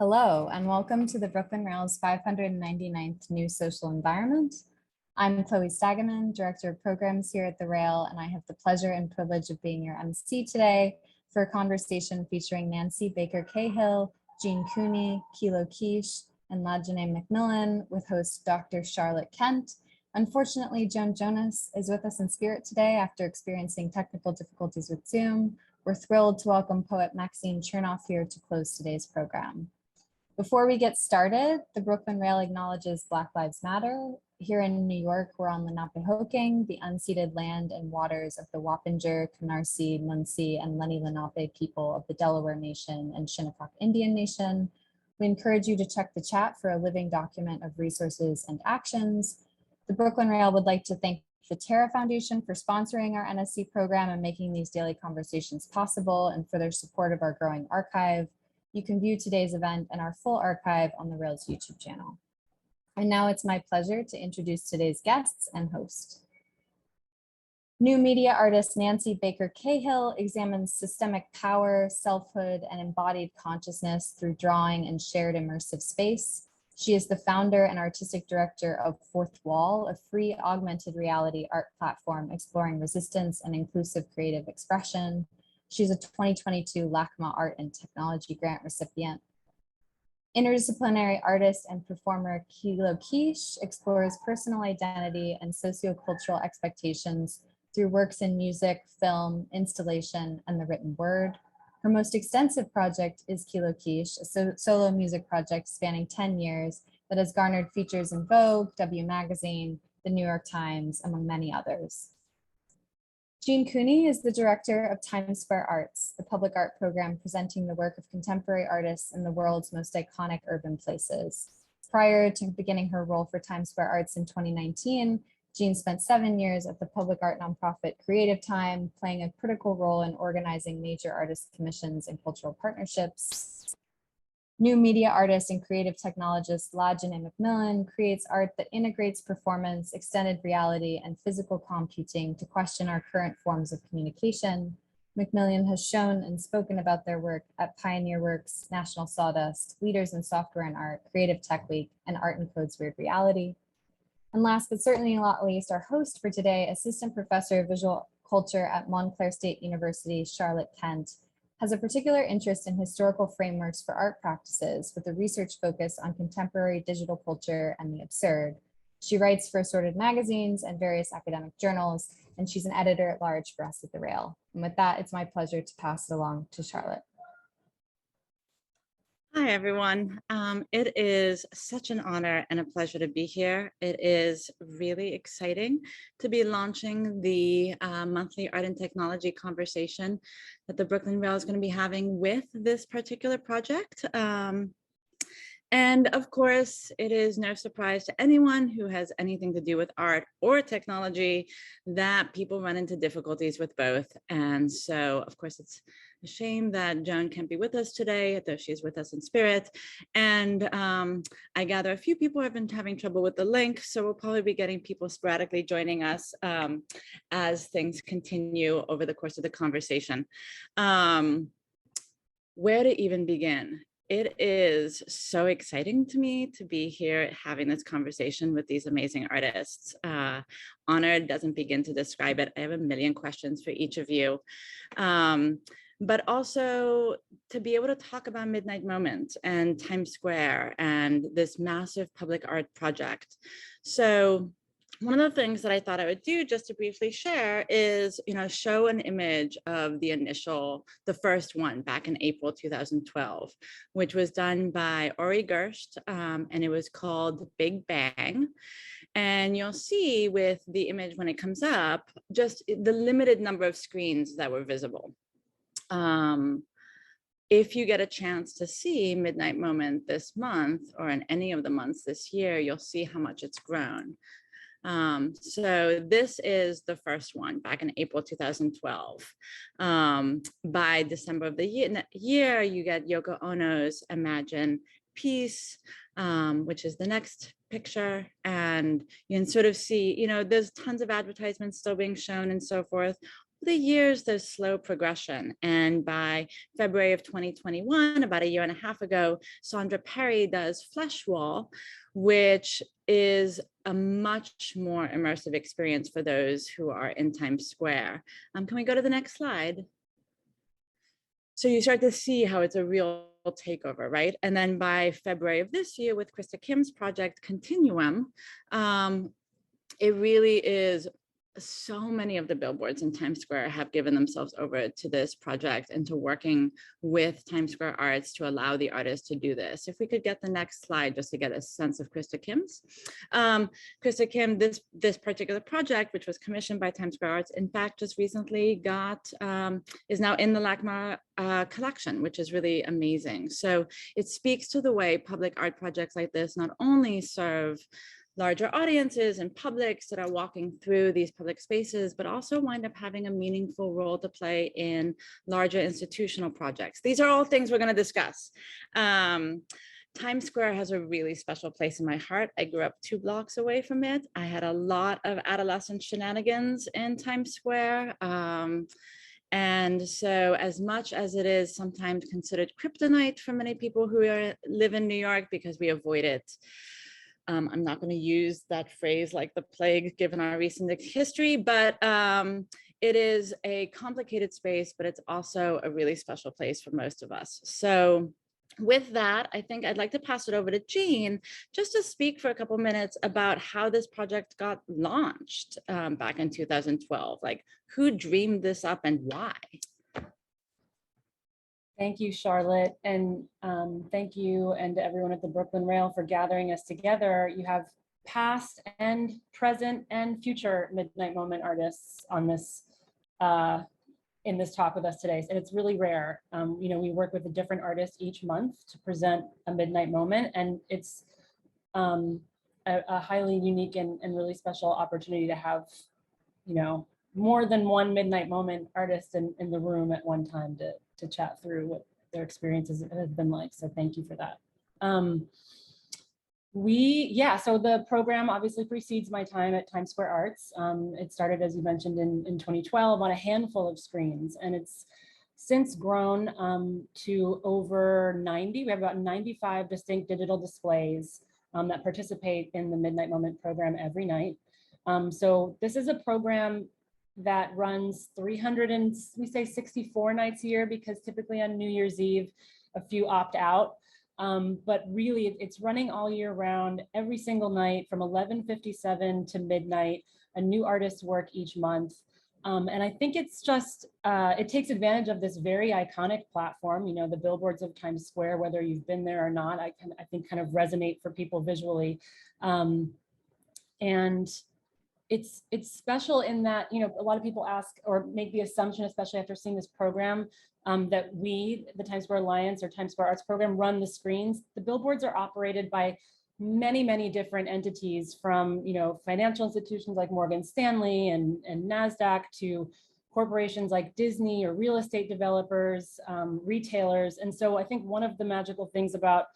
Hello, and welcome to the Brooklyn Rail's 599th New Social Environment. I'm Chloe Stagaman, Director of Programs here at the Rail, and I have the pleasure and privilege of being your MC today for a conversation featuring Nancy Baker Cahill, Jean Cooney, Kish, and LaJuné McMillian with host Dr. Charlotte Kent. Unfortunately, Joan Jonas is with us in spirit today after experiencing technical difficulties with Zoom. We're thrilled to welcome poet Maxine Chernoff here to close today's program. Before we get started, the Brooklyn Rail acknowledges Black Lives Matter. Here in New York, we're on Lenapehoking, the unceded land and waters of the Wappinger, Canarsie, Munsee, and Lenni Lenape people of the Delaware Nation and Shinnecock Indian Nation. We encourage you to check the chat for a living document of resources and actions. The Brooklyn Rail would like to thank the Terra Foundation for sponsoring our NSE program and making these daily conversations possible, and for their support of our growing archive. You can view today's event and our full archive on the Rail's YouTube channel. And now it's my pleasure to introduce today's guests and host. New media artist Nancy Baker Cahill examines systemic power, selfhood, and embodied consciousness through drawing and shared immersive space. She is the founder and artistic director of Fourth Wall, a free augmented reality art platform exploring resistance and inclusive creative expression. She's a 2022 LACMA Art and Technology Grant recipient. Interdisciplinary artist and performer Kish explores personal identity and sociocultural expectations through works in music, film, installation, and the written word. Her most extensive project is Kish, a solo music project spanning 10 years that has garnered features in Vogue, W Magazine, the New York Times, among many others. Jean Cooney is the director of Times Square Arts, the public art program presenting the work of contemporary artists in the world's most iconic urban places. Prior to beginning her role for Times Square Arts in 2019, Jean spent 7 years at the public art nonprofit Creative Time, playing a critical role in organizing major artist commissions and cultural partnerships. New media artist and creative technologist Lojin Mcmillan creates art that integrates performance, extended reality, and physical computing to question our current forms of communication. McMillian has shown and spoken about their work at Pioneer Works, National Sawdust, Leaders in Software and Art, Creative Tech Week, and Art Encodes Weird Reality. And last but certainly not least, our host for today, Assistant Professor of Visual Culture at Montclair State University, Charlotte Kent, has a particular interest in historical frameworks for art practices with a research focus on contemporary digital culture and the absurd. She writes for assorted magazines and various academic journals, and she's an editor at large for us at the Rail. And with that, it's my pleasure to pass it along to Charlotte. Hi, everyone. It is such an honor and a pleasure to be here. It is really exciting to be launching the monthly art and technology conversation that the Brooklyn Rail is going to be having with this particular project. And of course, it is no surprise to anyone who has anything to do with art or technology that people run into difficulties with both. And so, of course, it's a shame that Joan can't be with us today, though she's with us in spirit. And I gather a few people have been having trouble with the link, so we'll probably be getting people sporadically joining us as things continue over the course of the conversation. Where to even begin? It is so exciting to me to be here having this conversation with these amazing artists. Honored doesn't begin to describe it. I have a million questions for each of you. But also to be able to talk about Midnight Moment and Times Square and this massive public art project. So one of the things that I thought I would do just to briefly share is, show an image of the first one back in April 2012, which was done by Ori Gerst, and it was called Big Bang. And you'll see with the image when it comes up, just the limited number of screens that were visible. If you get a chance to see Midnight Moment this month or in any of the months this year, you'll see how much it's grown. So this is the first one back in April 2012. By December of the year, you get Yoko Ono's Imagine Peace, which is the next picture. And you can sort of see, there's tons of advertisements still being shown and so forth. the years, there's slow progression. And by February of 2021, about a year and a half ago, Sandra Perry does Flesh Wall, which is a much more immersive experience for those who are in Times Square. Can we go to the next slide? So you start to see how it's a real takeover, right? And then by February of this year with Krista Kim's project Continuum, it really is, so many of the billboards in Times Square have given themselves over to this project and to working with Times Square Arts to allow the artists to do this. If we could get the next slide just to get a sense of Krista Kim's. Krista Kim, this particular project, which was commissioned by Times Square Arts, in fact, just recently is now in the LACMA collection, which is really amazing. So it speaks to the way public art projects like this not only serve larger audiences and publics that are walking through these public spaces, but also wind up having a meaningful role to play in larger institutional projects. These are all things we're going to discuss. Times Square has a really special place in my heart. I grew up 2 blocks away from it. I had a lot of adolescent shenanigans in Times Square. And so as much as it is sometimes considered kryptonite for many people who live in New York because we avoid it, I'm not going to use that phrase like the plague given our recent history, but it is a complicated space, but it's also a really special place for most of us. So with that, I think I'd like to pass it over to Jean just to speak for a couple minutes about how this project got launched back in 2012. Like, who dreamed this up and why? Thank you, Charlotte, and thank you and everyone at the Brooklyn Rail for gathering us together. You have past and present and future Midnight Moment artists on this in this talk with us today, and it's really rare. You know, we work with a different artist each month to present a Midnight Moment, and it's a highly unique and really special opportunity to have, you know, more than one Midnight Moment artist in the room at one time to chat through what their experiences have been like. So thank you for that. So the program obviously precedes my time at Times Square Arts. It started, as you mentioned, in 2012 on a handful of screens, and it's since grown to over 90. We have about 95 distinct digital displays that participate in the Midnight Moment program every night. So this is a program that runs 364 nights a year, because typically on New Year's Eve, a few opt out. But really, it's running all year round, every single night from 11:57 to midnight, a new artist's work each month. And I think it's just, it takes advantage of this very iconic platform. You know, the billboards of Times Square, whether you've been there or not, I think kind of resonate for people visually. And it's special in that, you know, a lot of people ask or make the assumption, especially after seeing this program, that we, the Times Square Alliance or Times Square Arts Program, run the screens. The billboards are operated by many, many different entities, from, you know, financial institutions like Morgan Stanley and NASDAQ to corporations like Disney or real estate developers, retailers. And so I think one of the magical things about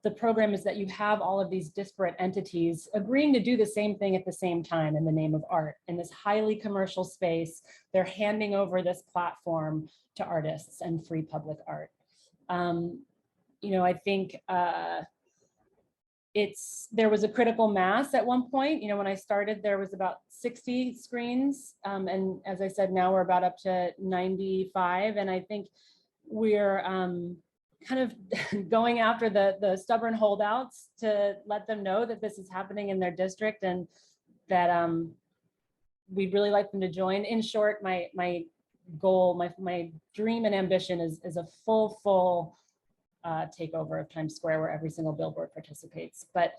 the program is that you have all of these disparate entities agreeing to do the same thing at the same time in the name of art. In this highly commercial space, they're handing over this platform to artists and free public art. You know, I think there was a critical mass at one point. You know, when I started, there was about 60 screens. And as I said, now we're about up to 95. And I think we're kind of going after the stubborn holdouts to let them know that this is happening in their district, and that we'd really like them to join. In short, my goal, my dream and ambition is a full takeover of Times Square, where every single billboard participates. But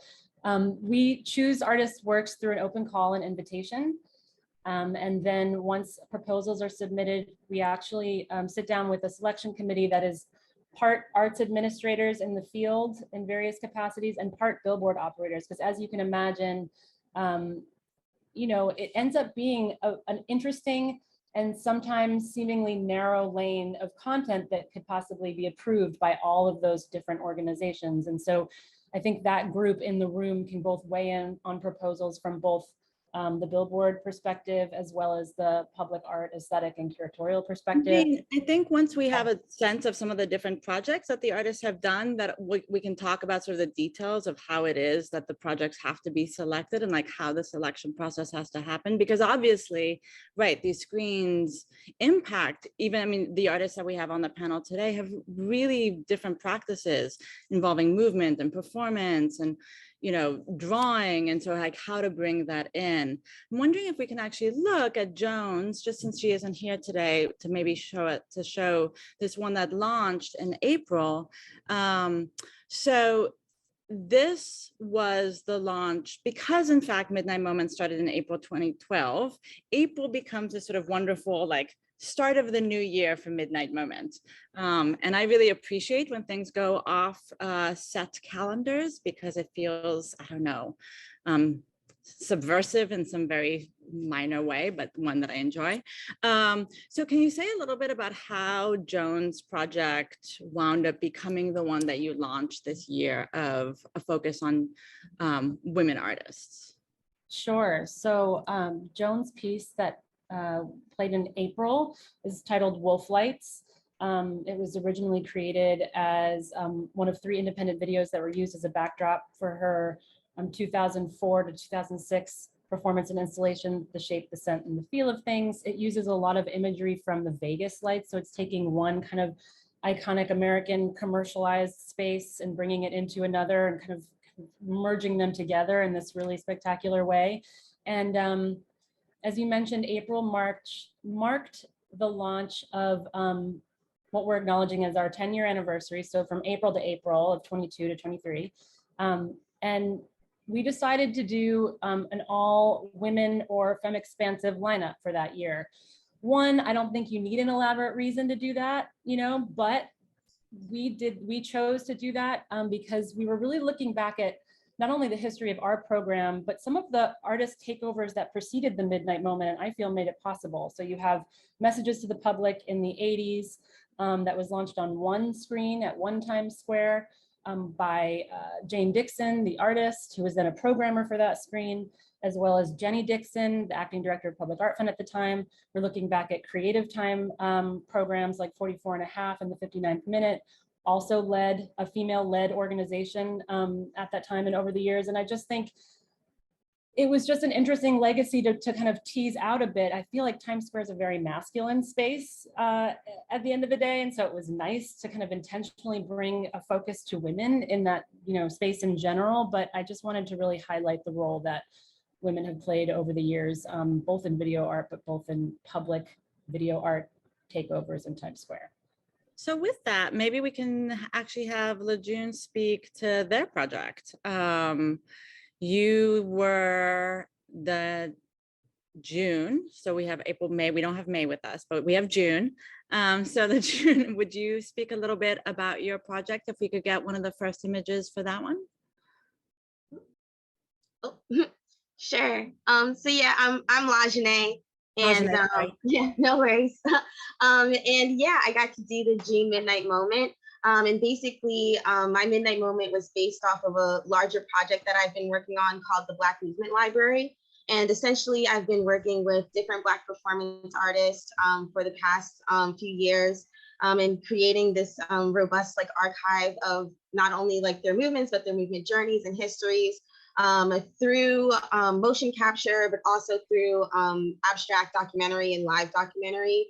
we choose artists' works through an open call and invitation. And then once proposals are submitted, we actually sit down with a selection committee that is part arts administrators in the field in various capacities and part billboard operators, because as you can imagine, you know, it ends up being an interesting and sometimes seemingly narrow lane of content that could possibly be approved by all of those different organizations. And so I think that group in the room can both weigh in on proposals from both the billboard perspective, as well as the public art aesthetic and curatorial perspective. I think once we have a sense of some of the different projects that the artists have done, that we can talk about sort of the details of how it is that the projects have to be selected and like how the selection process has to happen. Because obviously, right, these screens impact even, I mean, the artists that we have on the panel today have really different practices involving movement and performance and, you know, drawing, and so like how to bring that in. I'm wondering if we can actually look at Joan's, just since she isn't here today, to maybe show this one that launched in April. So this was the launch because, in fact, Midnight Moment started in April 2012. April becomes a sort of wonderful like start of the new year for Midnight Moment. And I really appreciate when things go off set calendars, because it feels, I don't know, subversive in some very minor way, but one that I enjoy. So can you say a little bit about how Joan's project wound up becoming the one that you launched this year of a focus on women artists? Sure. So Joan's piece that played in April is titled Wolf Lights. It was originally created as one of 3 independent videos that were used as a backdrop for her 2004 to 2006 performance and installation, The Shape, the Scent, and the Feel of Things. It uses a lot of imagery from the Vegas lights. So it's taking one kind of iconic American commercialized space and bringing it into another and kind of merging them together in this really spectacular way. And as you mentioned, April marked the launch of what we're acknowledging as our 10-year anniversary. So from April to April of 22 to 23. And we decided to do an all women or femme expansive lineup for that year. One, I don't think you need an elaborate reason to do that, you know, but we chose to do that because we were really looking back at not only the history of our program, but some of the artist takeovers that preceded the Midnight Moment, and I feel made it possible. So you have Messages to the Public in the 80s that was launched on one screen at One Times Square by Jane Dixon, the artist, who was then a programmer for that screen, as well as Jenny Dixon, the acting director of Public Art Fund at the time. We're looking back at creative time programs like 44 and a half and the 59th Minute, also led a female-led organization at that time and over the years. And I just think it was just an interesting legacy to kind of tease out a bit. I feel like Times Square is a very masculine space at the end of the day. And so it was nice to kind of intentionally bring a focus to women in that, you know, space in general. But I just wanted to really highlight the role that women have played over the years, both in video art, but both in public video art takeovers in Times Square. So with that, maybe we can actually have LaJuné speak to their project. You were the June, so we have April, May. We don't have May with us, but we have June. So the June, would you speak a little bit about your project? If we could get one of the first images for that one. Oh, sure. So yeah, I'm LaJuné, and yeah, no worries. And yeah, I got to do the June Midnight Moment. And basically, my Midnight Moment was based off of a larger project that I've been working on called the Black Movement Library. And essentially, I've been working with different Black performance artists for the past few years and creating this robust like archive of not only like their movements, but their movement journeys and histories through motion capture, but also through abstract documentary and live documentary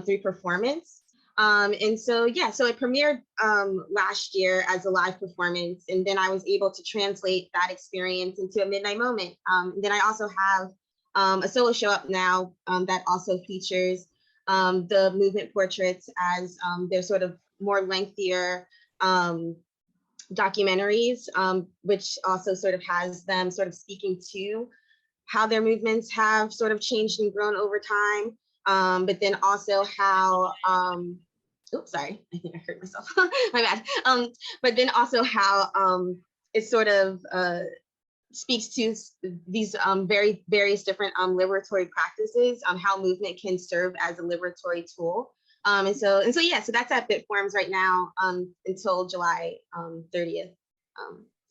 through performance. And so, yeah, so it premiered last year as a live performance, and then I was able to translate that experience into a Midnight Moment. Then I also have a solo show up now that also features the movement portraits as their sort of more lengthier documentaries, which also sort of has them sort of speaking to how their movements have sort of changed and grown over time, but then also how, oops, sorry, I think I hurt myself, my bad. But then also how it sort of speaks to these very various different liberatory practices, how movement can serve as a liberatory tool. And so yeah, so that's at Bitforms right now until July 30th.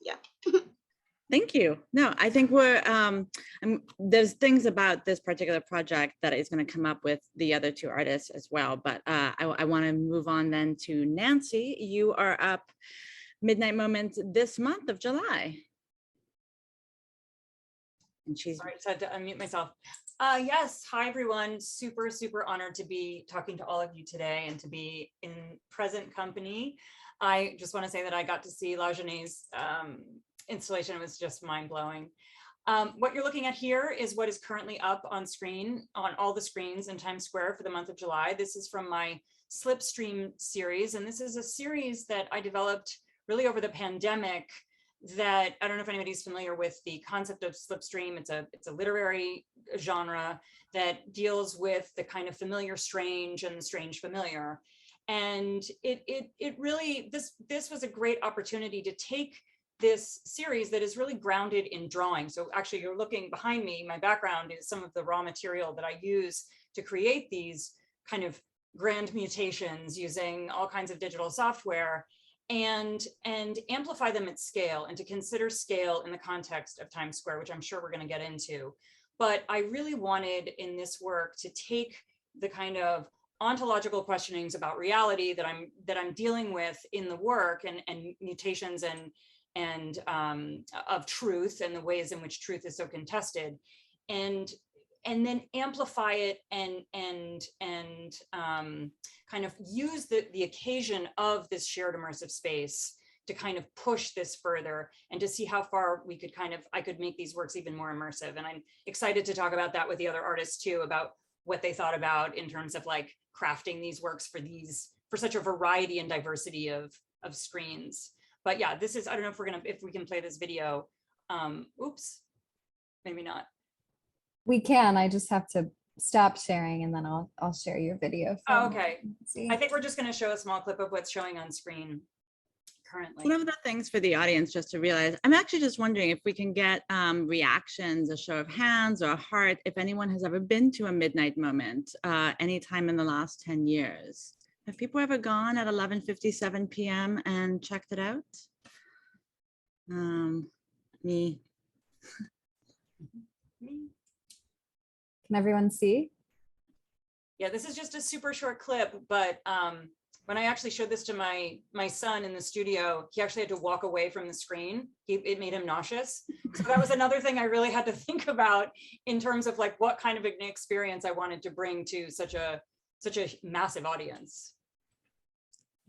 Yeah. Thank you. No, I think there's things about this particular project that is going to come up with the other two artists as well. But I want to move on then to Nancy. You are up Midnight Moment this month of July. And she's sorry, I had to unmute myself. Yes, hi everyone. Super, super honored to be talking to all of you today and to be in present company. I just want to say that I got to see LaJuné's installation. It was just mind-blowing. What you're looking at here is what is currently up on screen, on all the screens in Times Square for the month of July. This is from my Slipstream series, and this is a series that I developed really over the pandemic that, I don't know if anybody's familiar with the concept of slipstream. It's a literary genre that deals with the kind of familiar strange and the strange familiar. And it really, this was a great opportunity to take this series that is really grounded in drawing. So actually you're looking behind me, my background is some of the raw material that I use to create these kind of grand mutations using all kinds of digital software and amplify them at scale, and to consider scale in the context of Times Square, which I'm sure we're going to get into. But I really wanted in this work to take the kind of ontological questionings about reality that I'm dealing with in the work, and mutations and of truth and the ways in which truth is so contested, and then amplify it and kind of use the occasion of this shared immersive space to kind of push this further and to see how far we could I could make these works even more immersive. And I'm excited to talk about that with the other artists too, about what they thought about in terms of like crafting these works for such a variety and diversity of screens. But yeah, this is, I don't know if we can play this video. Oops, maybe not. We can, I just have to stop sharing and then I'll share your video. Oh, okay. I think we're just going to show a small clip of what's showing on screen currently. One of the things for the audience just to realize, I'm actually just wondering if we can get reactions, a show of hands or a heart, if anyone has ever been to a Midnight Moment anytime in the last 10 years. Have people ever gone at 11:57 p.m. and checked it out? Me. Can everyone see? Yeah, this is just a super short clip, but when I actually showed this to my son in the studio, he actually had to walk away from the screen. It made him nauseous. So that was another thing I really had to think about in terms of like what kind of an experience I wanted to bring to such a massive audience.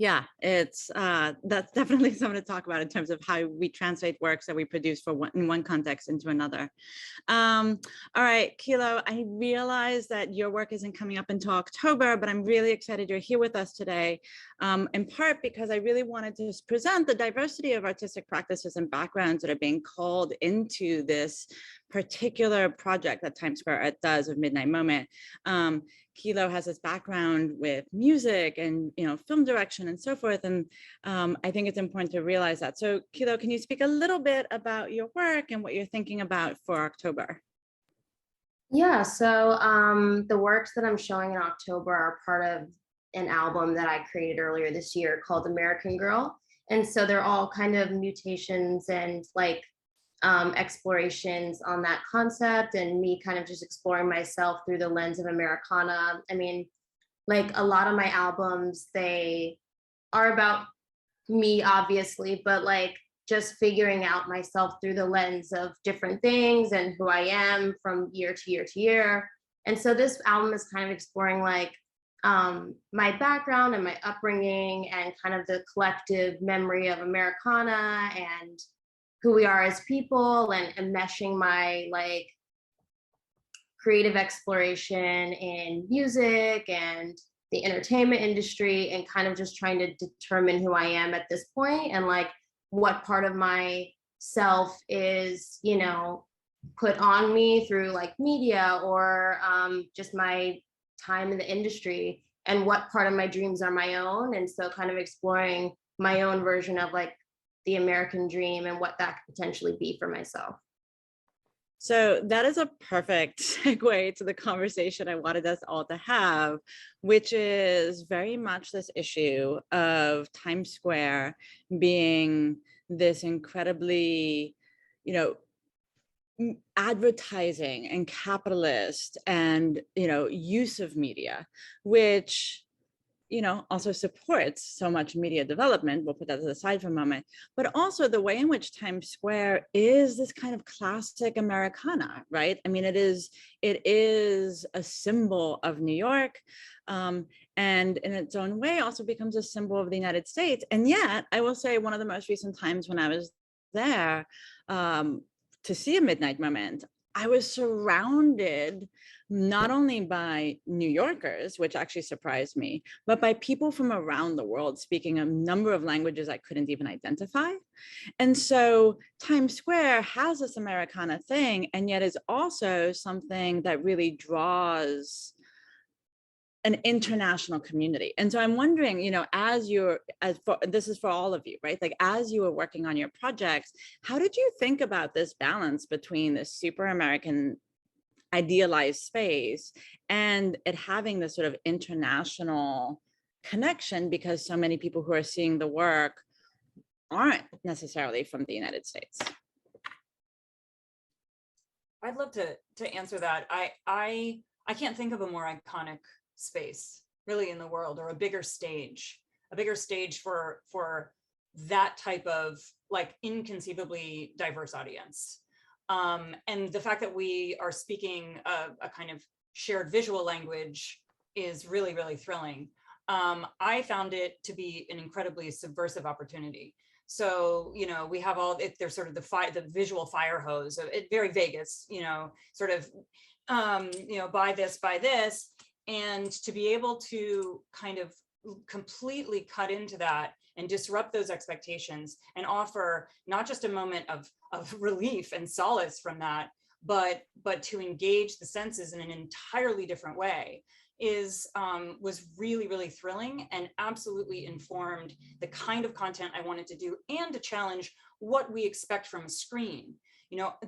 Yeah, it's that's definitely something to talk about in terms of how we translate works that we produce in one context into another. All right, Kilo, I realize that your work isn't coming up until October, but I'm really excited you're here with us today, in part because I really wanted to present the diversity of artistic practices and backgrounds that are being called into this particular project that Times Square Art does of Midnight Moment. Kilo has this background with music and film direction and so forth, and I think it's important to realize that. So Kilo, can you speak a little bit about your work and what you're thinking about for October? Yeah, so the works that I'm showing in October are part of an album that I created earlier this year called American Girl. And so they're all kind of mutations and like explorations on that concept, and me kind of just exploring myself through the lens of Americana. I mean, like a lot of my albums, they are about me, obviously, but like just figuring out myself through the lens of different things and who I am from year to year to year. And so this album is kind of exploring like my background and my upbringing and kind of the collective memory of Americana and who we are as people, and meshing my like creative exploration in music and the entertainment industry, and kind of just trying to determine who I am at this point, and like what part of myself is, put on me through like media or just my time in the industry, and what part of my dreams are my own. And so kind of exploring my own version of like the American dream and what that could potentially be for myself. So that is a perfect segue to the conversation I wanted us all to have, which is very much this issue of Times Square being this incredibly, advertising and capitalist and, use of media, which, also supports so much media development. We'll put that to the side for a moment, but also the way in which Times Square is this kind of classic Americana, right? I mean, it is a symbol of New York, and in its own way also becomes a symbol of the United States. And yet, I will say one of the most recent times when I was there to see a midnight moment, I was surrounded not only by New Yorkers, which actually surprised me, but by people from around the world speaking a number of languages I couldn't even identify. And so Times Square has this Americana thing, and yet is also something that really draws an international community. And so I'm wondering, this is for all of you, right? Like, as you were working on your projects, how did you think about this balance between this super American idealized space and it having this sort of international connection, because so many people who are seeing the work aren't necessarily from the United States? I'd love to answer that. I can't think of a more iconic space really in the world, or a bigger stage for that type of like inconceivably diverse audience. And the fact that we are speaking a kind of shared visual language is really, really thrilling. I found it to be an incredibly subversive opportunity. So, we have there's sort of the visual fire hose of it, very Vegas, sort of, buy this, and to be able to kind of completely cut into that and disrupt those expectations and offer not just a moment of relief and solace from that, but to engage the senses in an entirely different way was really, really thrilling, and absolutely informed the kind of content I wanted to do, and to challenge what we expect from a screen.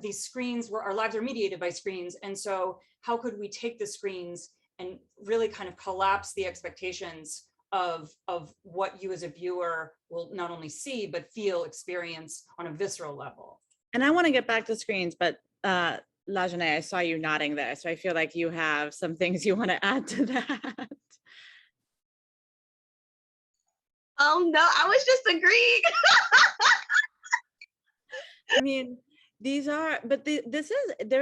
These screens, our lives are mediated by screens. And so how could we take the screens and really kind of collapse the expectations of what you as a viewer will not only see, but feel, experience on a visceral level. And I want to get back to screens, but LaJuné, I saw you nodding there, so I feel like you have some things you want to add to that. Oh no, I was just agreeing. I mean, there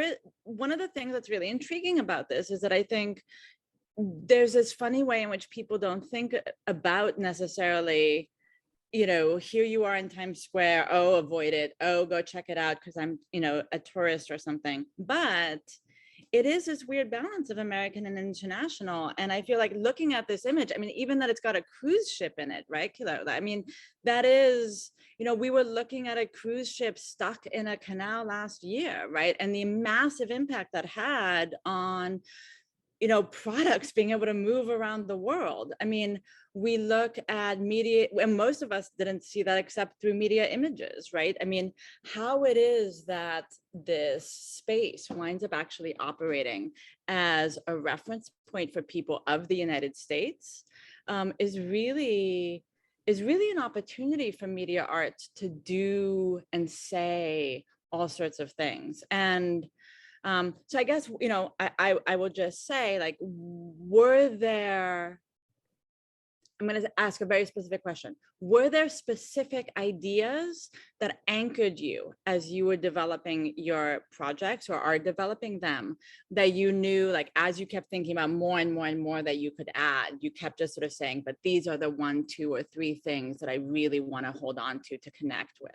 is one of the things that's really intriguing about this is that I think there's this funny way in which people don't think about necessarily, here you are in Times Square, oh, avoid it, oh, go check it out because I'm, a tourist or something. But it is this weird balance of American and international. And I feel like looking at this image, I mean, even that it's got a cruise ship in it, right? I mean, that is, we were looking at a cruise ship stuck in a canal last year, right? And the massive impact that had on products being able to move around the world. I mean, we look at media, and most of us didn't see that except through media images, right? I mean, how it is that this space winds up actually operating as a reference point for people of the United States is really an opportunity for media arts to do and say all sorts of things. And so I guess, I will just say, like, I'm going to ask a very specific question. Were there specific ideas that anchored you as you were developing your projects, or are developing them, that you knew, like, as you kept thinking about more and more and more that you could add, you kept just sort of saying, but these are the 1, 2, or 3 things that I really want to hold on to connect with?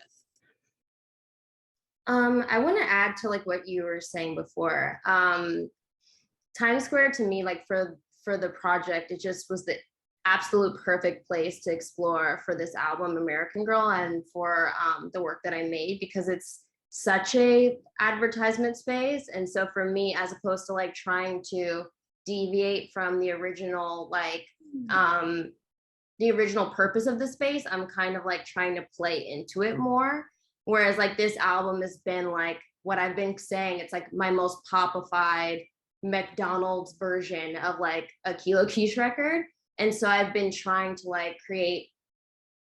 I want to add to like what you were saying before. Times Square to me, like for the project, it just was the absolute perfect place to explore for this album, American Girl, and for the work that I made, because it's such a advertisement space. And so for me, as opposed to like trying to deviate from the original, like the original purpose of the space, I'm kind of like trying to play into it more. Whereas like this album has been like what I've been saying, it's like my most popified McDonald's version of like a Kilo Kish record. And so I've been trying to like create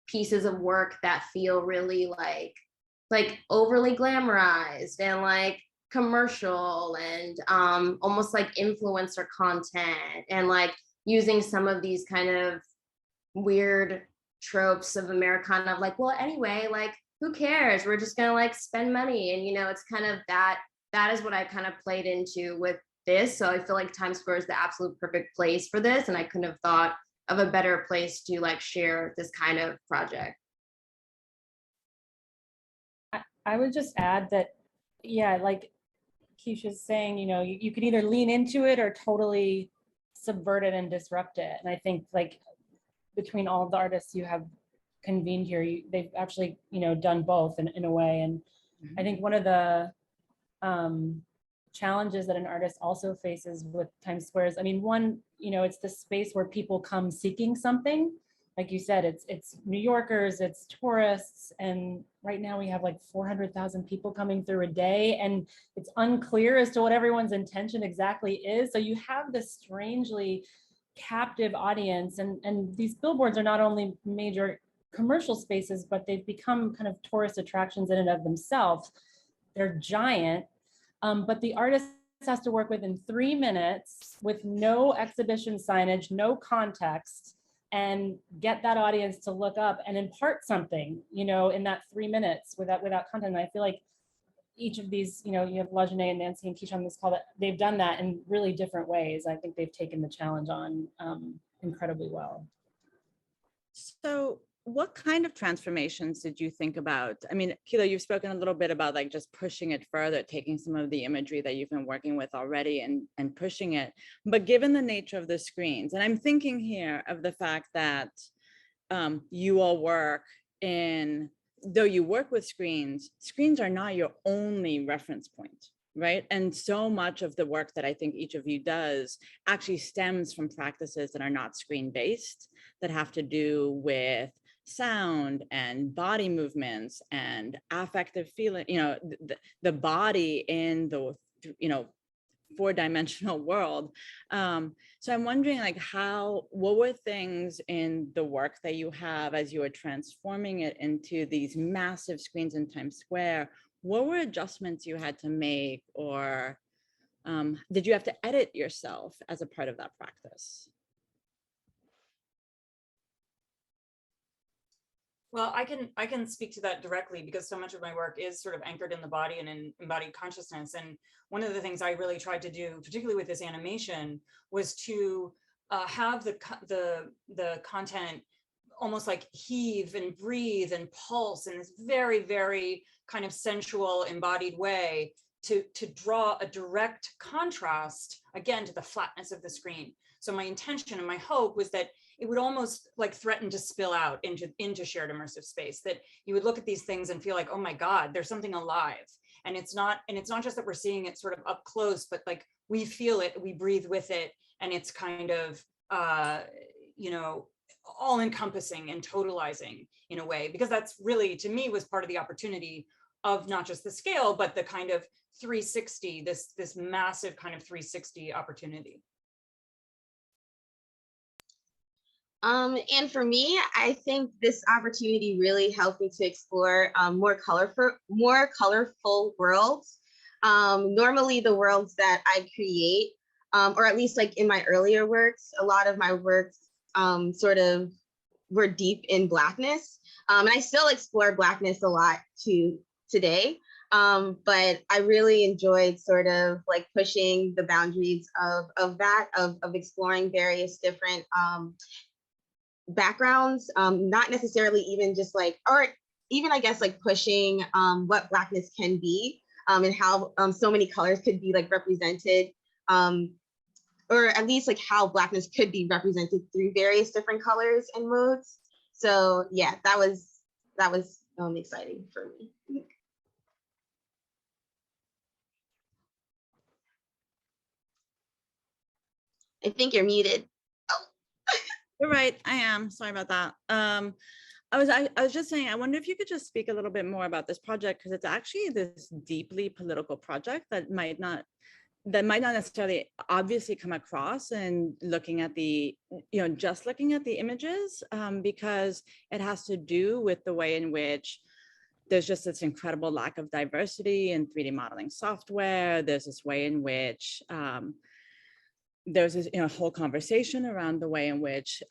pieces of work that feel really like like overly glamorized and like commercial and almost like influencer content, and like using some of these kind of weird tropes of Americana of like, well, anyway, like who cares? We're just gonna like spend money. And it's kind of that is what I kind of played into with this. So I feel like Times Square is the absolute perfect place for this. And I couldn't have thought of a better place to like share this kind of project. I would just add that, yeah, like Keisha's saying, you can either lean into it or totally subvert it and disrupt it. And I think like between all of the artists you have convened here, they've actually, done both in a way. And I think one of the challenges that an artist also faces with Times Square is, I mean, one, it's the space where people come seeking something. Like you said, it's New Yorkers, it's tourists, and right now we have like 400,000 people coming through a day, and it's unclear as to what everyone's intention exactly is. So you have this strangely captive audience, and these billboards are not only major commercial spaces, but they've become kind of tourist attractions in and of themselves. They're giant, but the artist has to work within 3 minutes with no exhibition signage, no context, and get that audience to look up and impart something, in that 3 minutes without content. And I feel like each of these, you have LaJuné and Nancy and Kish on this call, that they've done that in really different ways. I think they've taken the challenge on incredibly well. So what kind of transformations did you think about? I mean, Kilo, you've spoken a little bit about like just pushing it further, taking some of the imagery that you've been working with already and pushing it. But given the nature of the screens, and I'm thinking here of the fact that you all work in, though you work with screens are not your only reference point, right? And so much of the work that I think each of you does actually stems from practices that are not screen-based, that have to do with sound and body movements and affective feeling, the body in the, four-dimensional world. So I'm wondering like what were things in the work that you have as you were transforming it into these massive screens in Times Square? What were adjustments you had to make, or did you have to edit yourself as a part of that practice? Well, I can speak to that directly because so much of my work is sort of anchored in the body and in embodied consciousness. And one of the things I really tried to do, particularly with this animation, was to have the content almost like heave and breathe and pulse in this very, very kind of sensual, embodied way to draw a direct contrast, again, to the flatness of the screen. So my intention and my hope was that it would almost like threaten to spill out into shared immersive space, that you would look at these things and feel like, oh my God, there's something alive. And it's not just that we're seeing it sort of up close, but like we feel it, we breathe with it, and it's kind of, all encompassing and totalizing in a way, because that's really, to me, was part of the opportunity of not just the scale, but the kind of 360, this massive kind of 360 opportunity. And for me, I think this opportunity really helped me to explore more colorful worlds. Normally the worlds that I create, or at least like in my earlier works, a lot of my works sort of were deep in Blackness. And I still explore Blackness a lot today. But I really enjoyed sort of like pushing the boundaries of exploring various different backgrounds, not necessarily even just like, or even I guess like pushing what Blackness can be, and how so many colors could be like represented, or at least like how Blackness could be represented through various different colors and modes. So yeah, that was exciting for me. I think you're muted. Oh. You're right, I am. Sorry about that. I was just saying, I wonder if you could just speak a little bit more about this project, because it's actually this deeply political project that might not necessarily obviously come across and looking at the, just looking at the images, because it has to do with the way in which there's just this incredible lack of diversity in 3D modeling software. There's this way in which there's this whole conversation around the way in which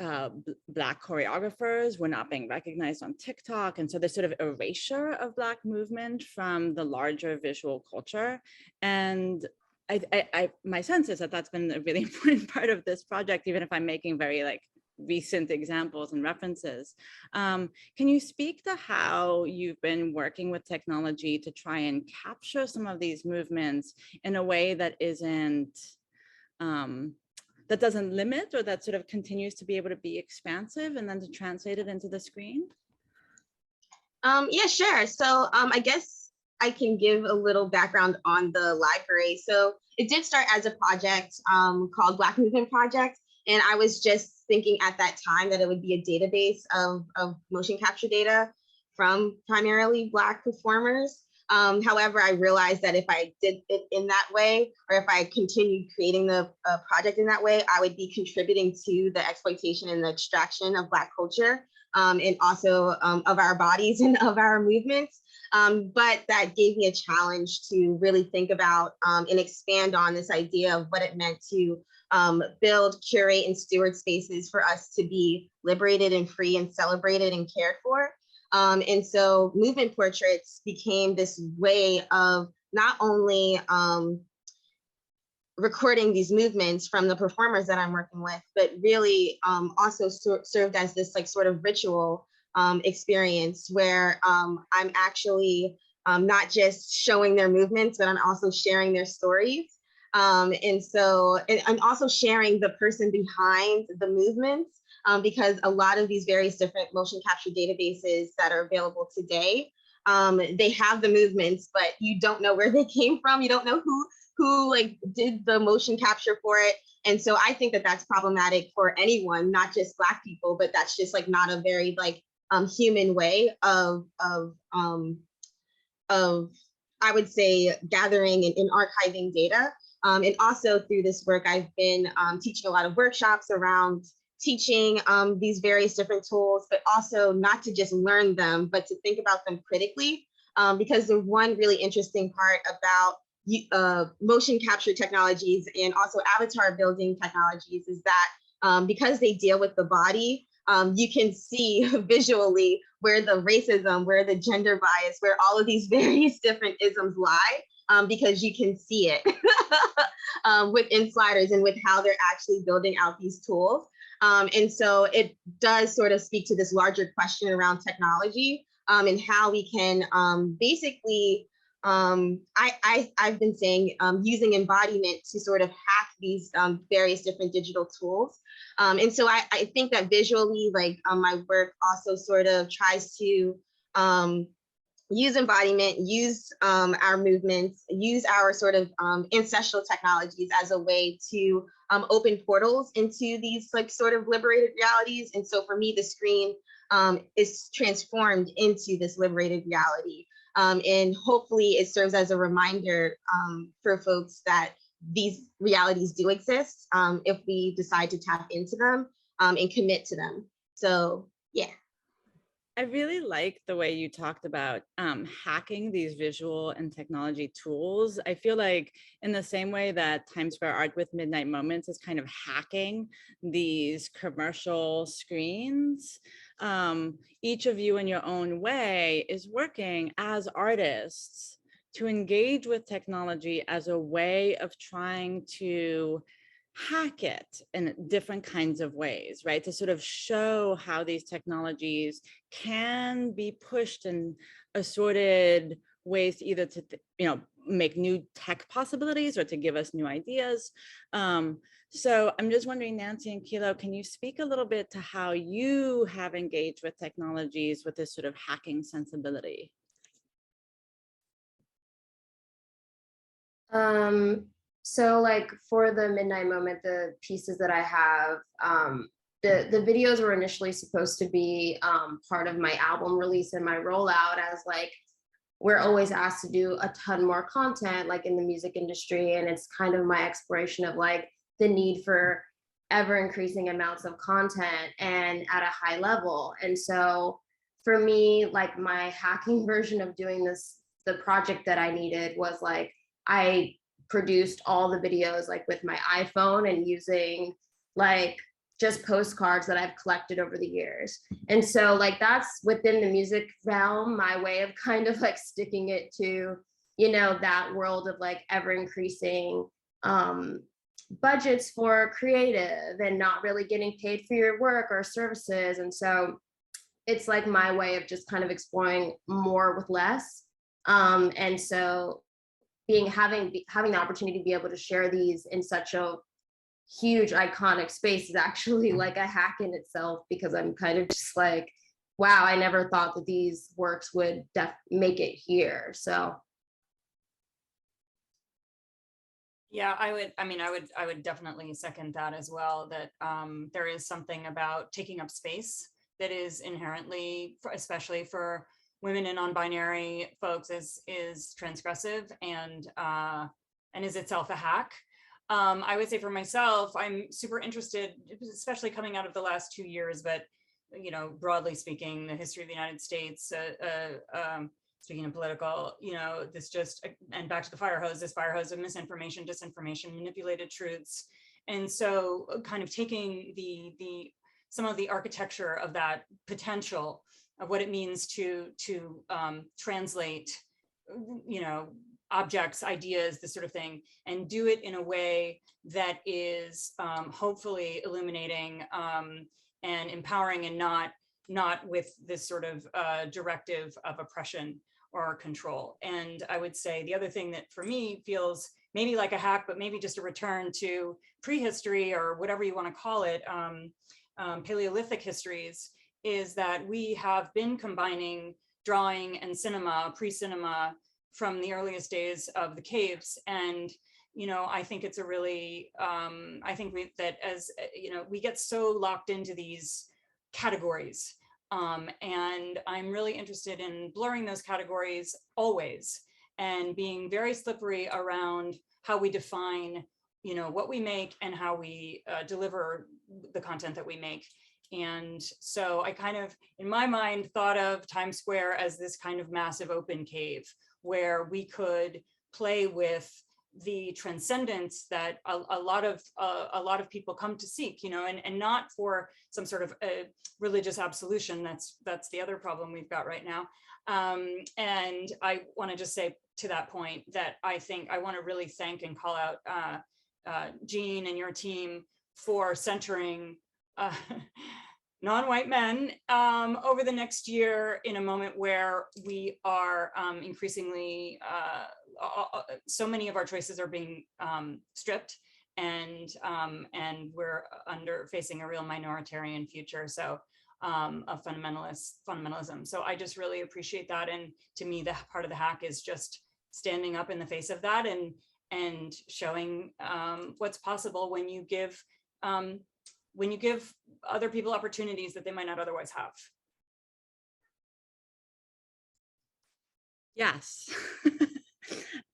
Black choreographers were not being recognized on TikTok. And so there's sort of erasure of Black movement from the larger visual culture. And my sense is that that's been a really important part of this project, even if I'm making very like recent examples and references. Can you speak to how you've been working with technology to try and capture some of these movements in a way that isn't, that doesn't limit, or that sort of continues to be able to be expansive, and then to translate it into the screen? Yeah, sure. So I guess I can give a little background on the library. So it did start as a project called Black Movement Project. And I was just thinking at that time that it would be a database of motion capture data from primarily Black performers. However, I realized that if I did it in that way, or if I continued creating the project in that way, I would be contributing to the exploitation and the extraction of Black culture, and also of our bodies and of our movements. But that gave me a challenge to really think about and expand on this idea of what it meant to build, curate, and steward spaces for us to be liberated and free and celebrated and cared for. And so movement portraits became this way of not only recording these movements from the performers that I'm working with, but really also served as this like sort of ritual experience where I'm actually not just showing their movements, but I'm also sharing their stories. And so, and I'm also sharing the person behind the movements, because a lot of these various different motion capture databases that are available today, they have the movements, but you don't know where they came from. You don't know who like did the motion capture for it. And so I think that that's problematic for anyone, not just Black people, but that's just like not a very like human way of I would say gathering and archiving data. And also through this work, I've been teaching a lot of workshops around teaching these various different tools, but also not to just learn them, but to think about them critically. Because the one really interesting part about motion capture technologies and also avatar building technologies is that because they deal with the body, you can see visually where the racism, where the gender bias, where all of these various different isms lie, because you can see it within sliders and with how they're actually building out these tools. And so it does sort of speak to this larger question around technology and how we can basically, I've been saying using embodiment to sort of hack these various different digital tools. And so I think that visually, like my work also sort of tries to use embodiment, use our movements, use our sort of ancestral technologies as a way to open portals into these like sort of liberated realities. And so for me, the screen is transformed into this liberated reality. And hopefully it serves as a reminder for folks that these realities do exist if we decide to tap into them and commit to them. So yeah. I really like the way you talked about hacking these visual and technology tools. I feel like in the same way that Times Square Art with Midnight Moments is kind of hacking these commercial screens, each of you in your own way is working as artists to engage with technology as a way of trying to hack it in different kinds of ways, right? To sort of show how these technologies can be pushed in assorted ways to either to, make new tech possibilities or to give us new ideas. So I'm just wondering, Nancy and Kilo, can you speak a little bit to how you have engaged with technologies with this sort of hacking sensibility? So like for the Midnight Moment, the pieces that I have, the videos were initially supposed to be part of my album release and my rollout, as like, we're always asked to do a ton more content like in the music industry. And it's kind of my exploration of like the need for ever increasing amounts of content and at a high level. And so for me, like my hacking version of doing this, the project that I needed was like, I produced all the videos like with my iPhone and using like just postcards that I've collected over the years. And so like that's within the music realm, my way of kind of like sticking it to, you know, that world of like ever increasing budgets for creative and not really getting paid for your work or services. And so it's like my way of just kind of exploring more with less. And so having the opportunity to be able to share these in such a huge iconic space is actually like a hack in itself, because I'm kind of just like, wow, I never thought that these works would make it here. So yeah, I would definitely second that as well, that there is something about taking up space that is inherently, especially for women and non-binary folks, is transgressive and is itself a hack. I would say for myself, I'm super interested, especially coming out of the last 2 years, but you know, broadly speaking, the history of the United States, speaking of political, you know, this just, and back to the fire hose, this fire hose of misinformation, disinformation, manipulated truths. And so kind of taking some of the architecture of that potential of what it means to translate, you know, objects, ideas, this sort of thing, and do it in a way that is hopefully illuminating and empowering, and not with this sort of directive of oppression or control. And I would say the other thing that for me feels maybe like a hack, but maybe just a return to prehistory or whatever you want to call it, Paleolithic histories, is that we have been combining drawing and cinema, pre-cinema, from the earliest days of the caves. And you know, I think it's a really, I think that as, you know, we get so locked into these categories, and I'm really interested in blurring those categories always, and being very slippery around how we define, you know, what we make and how we deliver the content that we make. And so I kind of, in my mind, thought of Times Square as this kind of massive open cave where we could play with the transcendence that a lot of people come to seek, you know, and not for some sort of religious absolution. That's the other problem we've got right now. And I want to just say to that point that I think I want to really thank and call out Jean and your team for centering non-white men over the next year, in a moment where we are increasingly, so many of our choices are being stripped, and we're facing a real minoritarian future, so of fundamentalism. So I just really appreciate that, and to me, the part of the hack is just standing up in the face of that and showing what's possible when you give other people opportunities that they might not otherwise have. Yes.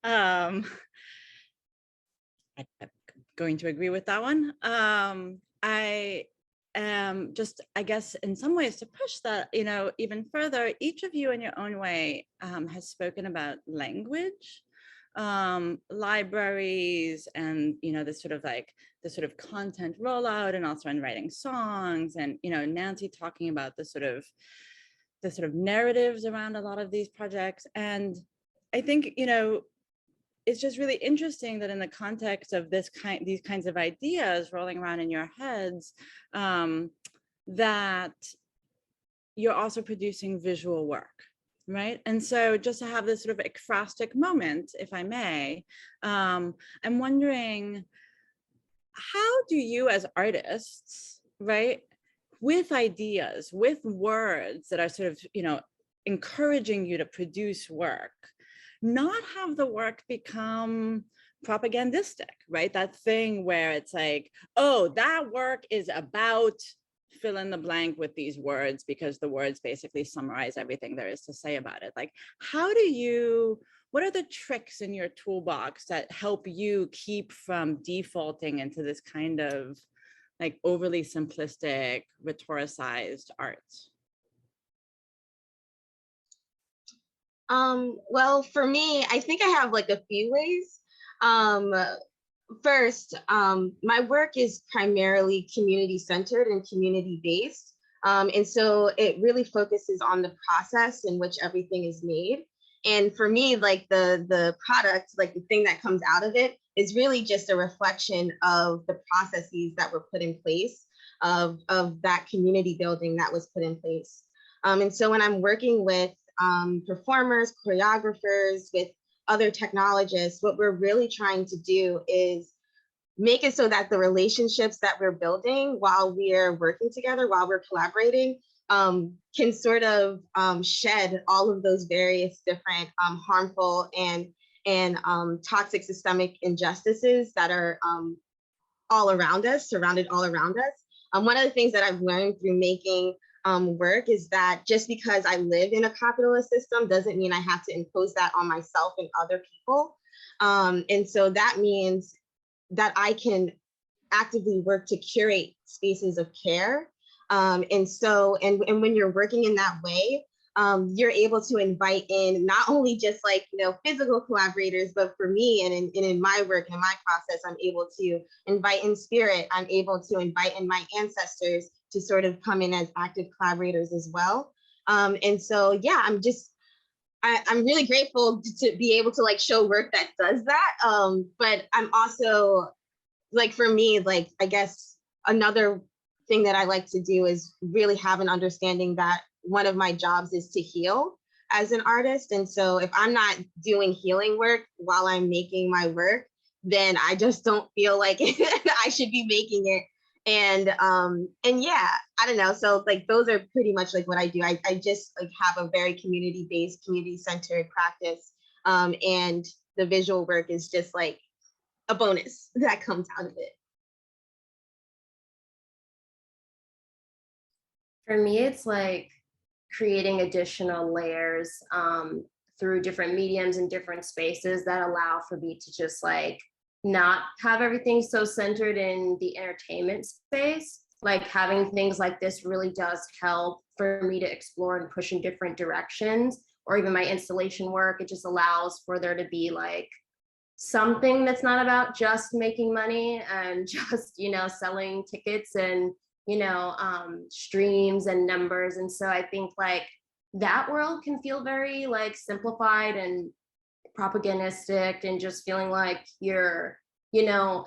I'm going to agree with that one. I am just, I guess, in some ways to push that, you know, even further, each of you in your own way has spoken about language, libraries, and, you know, this sort of content rollout, and also in writing songs, and, you know, Nancy talking about the sort of narratives around a lot of these projects. And I think, you know, it's just really interesting that in the context of these kinds of ideas rolling around in your heads, that you're also producing visual work, right? And so just to have this sort of ekphrastic moment, if I may, I'm wondering, how do you as artists, right, with ideas, with words that are sort of, you know, encouraging you to produce work, not have the work become propagandistic, right? That thing where it's like, oh, that work is about fill in the blank with these words because the words basically summarize everything there is to say about it. Like, what are the tricks in your toolbox that help you keep from defaulting into this kind of like overly simplistic, rhetoricized art? Well, for me, I think I have like a few ways. Um, First, my work is primarily community centered and community based. And so it really focuses on the process in which everything is made. And for me, like the product, like the thing that comes out of it is really just a reflection of the processes that were put in place, of that community building that was put in place. And so when I'm working with performers, choreographers, with other technologists, what we're really trying to do is make it so that the relationships that we're building while we're working together, while we're collaborating, can sort of shed all of those various different harmful and toxic systemic injustices that are all around us, surrounded all around us. One of the things that I've learned through making work is that just because I live in a capitalist system doesn't mean I have to impose that on myself and other people. And so that means that I can actively work to curate spaces of care. And when you're working in that way, you're able to invite in not only just like, physical collaborators, but for me and in my work and in my process, I'm able to invite in spirit. I'm able to invite in my ancestors to sort of come in as active collaborators as well. And so, yeah, I'm really grateful to be able to like show work that does that. But I'm also like, for me, like, I guess another thing that I like to do is really have an understanding that one of my jobs is to heal as an artist. And so if I'm not doing healing work while I'm making my work, then I just don't feel like I should be making it. And yeah, I don't know. So like those are pretty much like what I do. I just like have a very community-based, community-centered practice. And the visual work is just like a bonus that comes out of it. For me, it's like creating additional layers through different mediums and different spaces that allow for me to just like not have everything so centered in the entertainment space. Like having things like this really does help for me to explore and push in different directions, or even my installation work. It just allows for there to be like something that's not about just making money and just, selling tickets and, streams and numbers. And so I think like that world can feel very like simplified and propagandistic and just feeling like you're,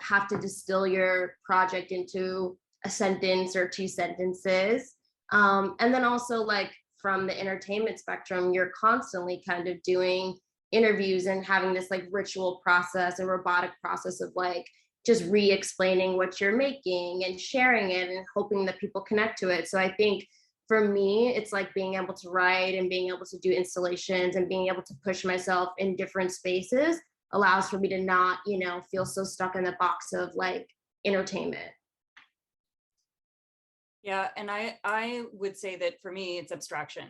have to distill your project into a sentence or two sentences. And then also like from the entertainment spectrum, you're constantly kind of doing interviews and having this like ritual process and robotic process of like just re-explaining what you're making and sharing it and hoping that people connect to it. So I think for me, it's like being able to write and being able to do installations and being able to push myself in different spaces allows for me to not, feel so stuck in the box of like entertainment. Yeah, and I would say that for me, it's abstraction.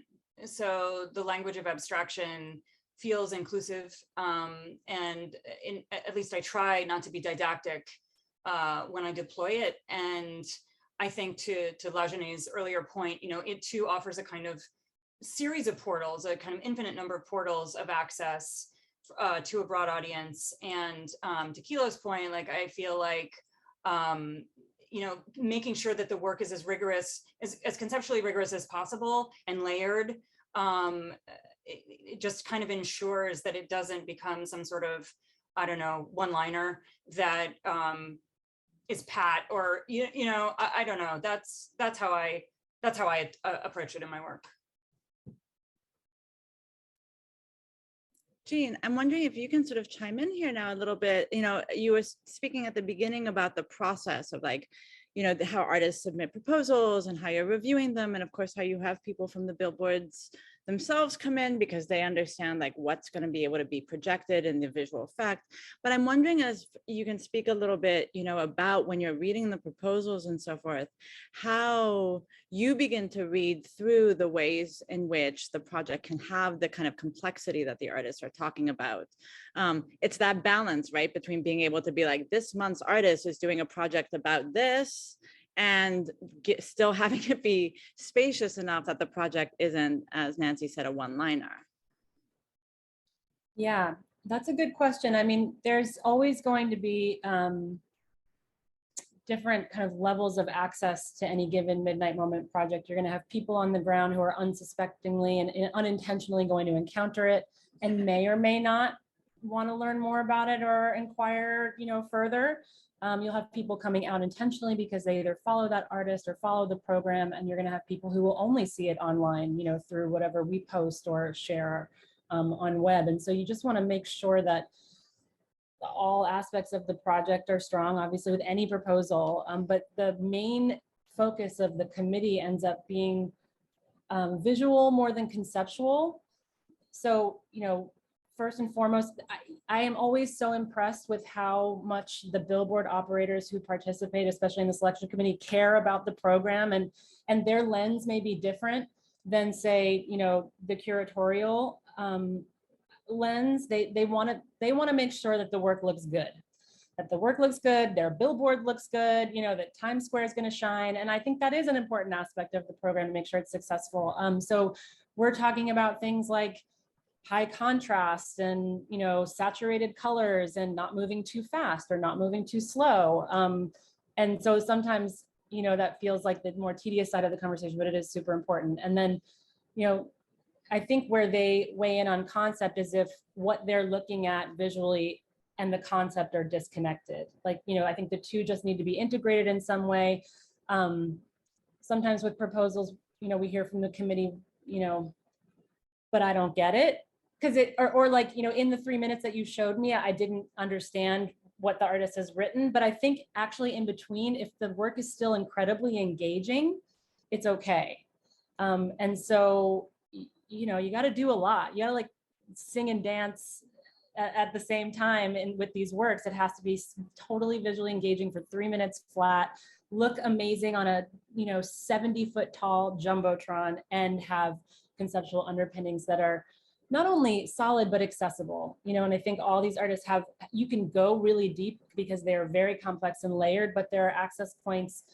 So the language of abstraction feels inclusive, and at least I try not to be didactic when I deploy it. And I think to LaJuné's earlier point, it too offers a kind of series of portals, a kind of infinite number of portals of access to a broad audience. And to Kilo's point, like I feel like making sure that the work is as rigorous, as conceptually rigorous as possible and layered, it just kind of ensures that it doesn't become some sort of, I don't know, one-liner that is pat or, I don't know. That's how I approach it in my work. Jean, I'm wondering if you can sort of chime in here now a little bit. You were speaking at the beginning about the process of like, how artists submit proposals and how you're reviewing them. And of course, how you have people from the billboards themselves come in because they understand like what's going to be able to be projected in the visual effect. But I'm wondering, as you can speak a little bit, about when you're reading the proposals and so forth, how you begin to read through the ways in which the project can have the kind of complexity that the artists are talking about. It's that balance, right, between being able to be like, this month's artist is doing a project about this, and still having it be spacious enough that the project isn't, as Nancy said, a one-liner. Yeah, that's a good question. I mean, there's always going to be different kind of levels of access to any given Midnight Moment project. You're going to have people on the ground who are unsuspectingly and unintentionally going to encounter it and may or may not want to learn more about it or inquire, further. You'll have people coming out intentionally because they either follow that artist or follow the program, and you're going to have people who will only see it online, through whatever we post or share on web. And so you just want to make sure that all aspects of the project are strong, obviously with any proposal, but the main focus of the committee ends up being visual more than conceptual. So, first and foremost, I am always so impressed with how much the billboard operators who participate, especially in the selection committee, care about the program, and their lens may be different than, say, the curatorial lens. They want to make sure that the work looks good, their billboard looks good, that Times Square is going to shine. And I think that is an important aspect of the program to make sure it's successful. So we're talking about things like high contrast and, saturated colors and not moving too fast or not moving too slow. And so sometimes, that feels like the more tedious side of the conversation, but it is super important. And then, I think where they weigh in on concept is if what they're looking at visually and the concept are disconnected. Like, I think the two just need to be integrated in some way. Sometimes with proposals, we hear from the committee, but I don't get it. Because or like, in the 3 minutes that you showed me, I didn't understand what the artist has written. But I think actually in between, if the work is still incredibly engaging, it's okay. And so, you got to do a lot. You got to like sing and dance at the same time. And with these works, it has to be totally visually engaging for 3 minutes flat, look amazing on a 70-foot tall jumbotron, and have conceptual underpinnings that are not only solid but accessible. And I think all these artists you can go really deep because they are very complex and layered, but there are access points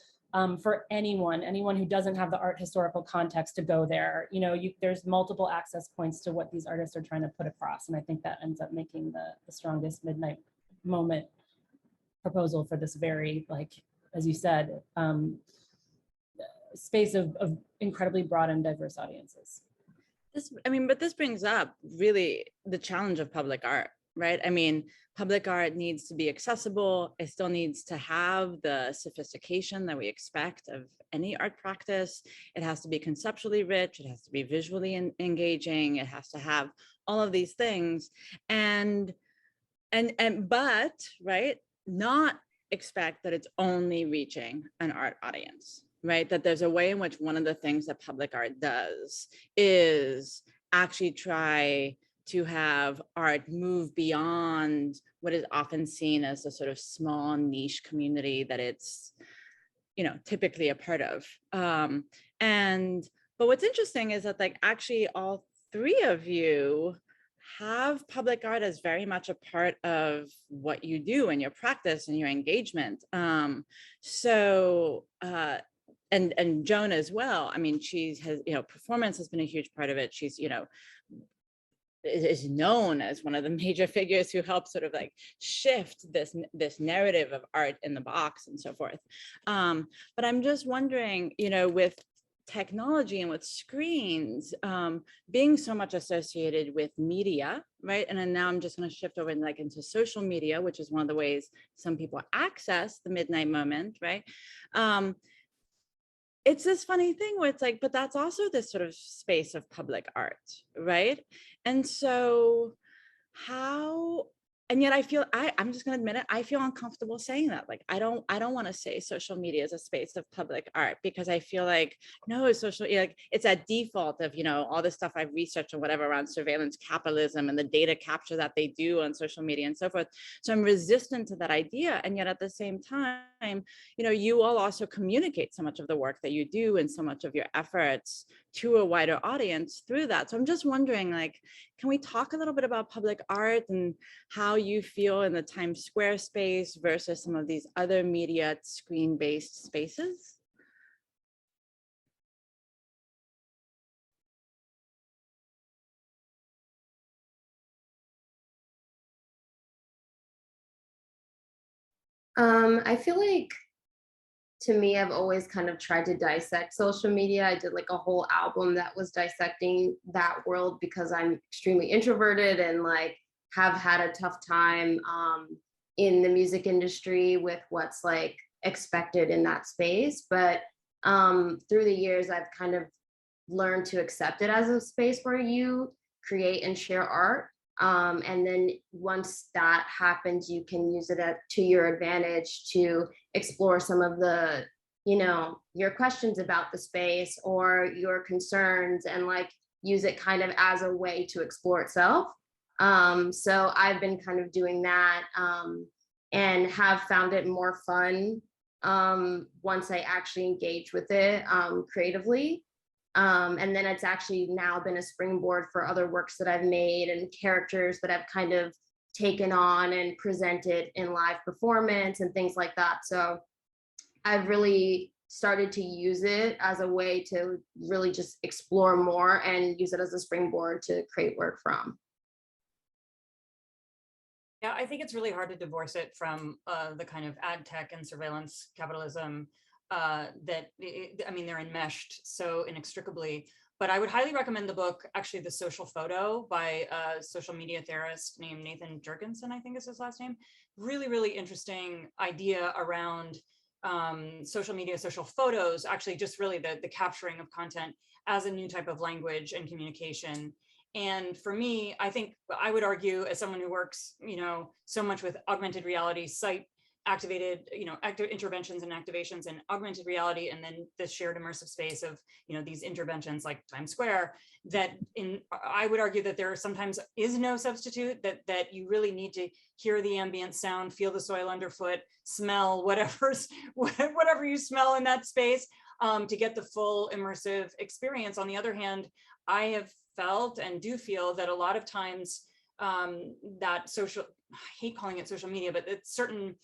for anyone who doesn't have the art historical context to go there. There's multiple access points to what these artists are trying to put across. And I think that ends up making the strongest Midnight Moment proposal for this very, like, as you said, space of incredibly broad and diverse audiences. But this brings up really the challenge of public art, right? Public art needs to be accessible. It still needs to have the sophistication that we expect of any art practice. It has to be conceptually rich. It has to be visually engaging. It has to have all of these things, but right, not expect that it's only reaching an art audience, right? That there's a way in which one of the things that public art does is actually try to have art move beyond what is often seen as a sort of small niche community that it's, typically a part of. But what's interesting is that, like, actually all three of you have public art as very much a part of what you do and your practice and your engagement. And Joan as well. Performance has been a huge part of it. She's, is known as one of the major figures who helped sort of like shift this narrative of art in the box and so forth. But I'm just wondering, with technology and with screens being so much associated with media, right? And then now I'm just going to shift over into social media, which is one of the ways some people access the Midnight Moment, right? It's this funny thing where it's like, but that's also this sort of space of public art, right? And so and yet I feel, I'm just gonna admit it, I feel uncomfortable saying that. Like, I don't want to say social media is a space of public art, because I feel like, no, it's a default of, all the stuff I've researched and whatever around surveillance capitalism and the data capture that they do on social media and so forth. So I'm resistant to that idea. And yet at the same time, you all also communicate so much of the work that you do and so much of your efforts to a wider audience through that. So I'm just wondering, like, can we talk a little bit about public art and how you feel in the Times Square space versus some of these other media screen-based spaces? I feel like, to me, I've always kind of tried to dissect social media. I did like a whole album that was dissecting that world because I'm extremely introverted and like have had a tough time in the music industry with what's like expected in that space. But through the years, I've kind of learned to accept it as a space where you create and share art. And then once that happens, you can use it to your advantage to explore some of the, you know, your questions about the space or your concerns, and like use it kind of as a way to explore itself. So I've been kind of doing that and have found it more fun once I actually engage with it creatively. And then it's actually now been a springboard for other works that I've made and characters that I've kind of taken on and presented in live performance and things like that. So I've really started to use it as a way to really just explore more and use it as a springboard to create work from. Yeah, I think it's really hard to divorce it from the kind of ad tech and surveillance capitalism that, I mean, they're enmeshed so inextricably. But I would highly recommend the book, actually, The Social Photo by a social media theorist named Nathan Jurgensen, I think is his last name. Really, really interesting idea around social media, social photos, actually just really the capturing of content as a new type of language and communication. And for me, I think I would argue, as someone who works, you know, so much with augmented reality, site activated, you know, active interventions and activations in augmented reality, and then the shared immersive space of, you know, these interventions like Times Square, that I would argue that there sometimes is no substitute, that you really need to hear the ambient sound, feel the soil underfoot, smell whatever you smell in that space to get the full immersive experience. On the other hand, I have felt and do feel that a lot of times that social, I hate calling it social media, but it's certain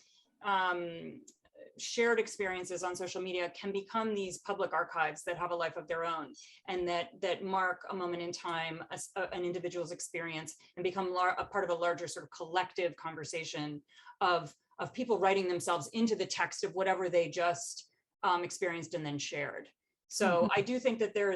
shared experiences on social media can become these public archives that have a life of their own, and that mark a moment in time, an individual's experience, and become a part of a larger sort of collective conversation of people writing themselves into the text of whatever they just experienced and then shared. So I do think that there